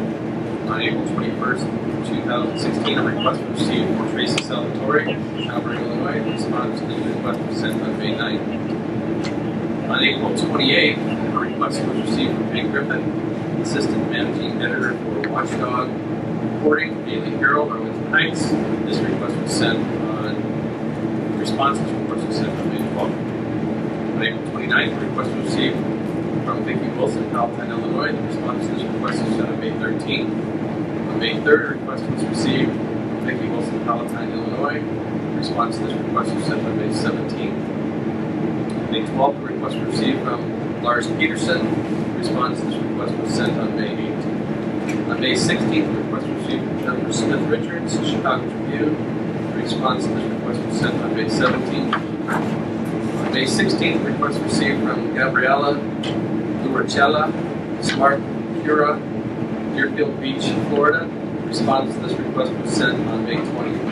On April 21st, 2016, a request was received from Tracy Salvatore, Schaumburg, Illinois. The response to the request was sent on May 9th. On April 28th, a request was received from Peg Griffin, Assistant Managing Editor for Watchdog Reporting, Daily Herald, Arlington Heights. This request was sent on, responses request was sent on May 12th. On April 29th, a request was received from Vicki Wilson, Palatine, Illinois. The response to this request was sent on May 13th. On May 3rd, a request was received from Vicki Wilson, Palatine, Illinois. The response to this request was sent on May 17th. May 12th, a request was received from Lars Peterson. The response to this request was sent on May 8th. On May 16th, a request was received from Jennifer Smith Richards, Chicago Tribune. The response to this request was sent on May 17th. On May 16th, a request was received from Gabriella Duracella, Smart Cura, Deerfield Beach, Florida. The response to this request was sent on May 20th.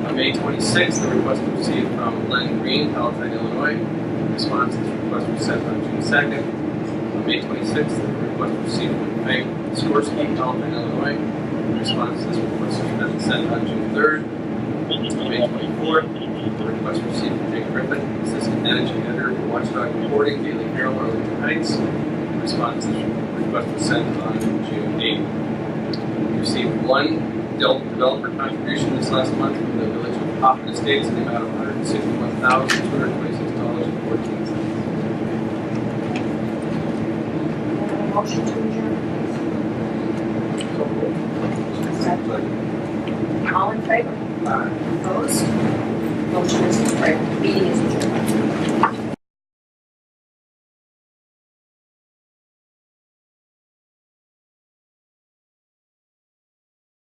On May 26th, the request was received from Len Green, Palatine, Illinois. The response to this request was sent on June 2nd. On May 26th, the request was received from Meg Skorsky, Palatine, Illinois. The response to this request was sent on June 3rd. On May 24th, the request was received from Jake Griffin, Assistant Managing Editor for Watchdog Reporting, Daily Herald, Arlington Heights. The response to this request was sent on June 8th. We received one developer contribution this last month from the Village of Hoffman Estates in the amount of $161,226.14. Motion to adjourn, please. All in favor? Opposed? Motion is carried. Meeting is adjourned.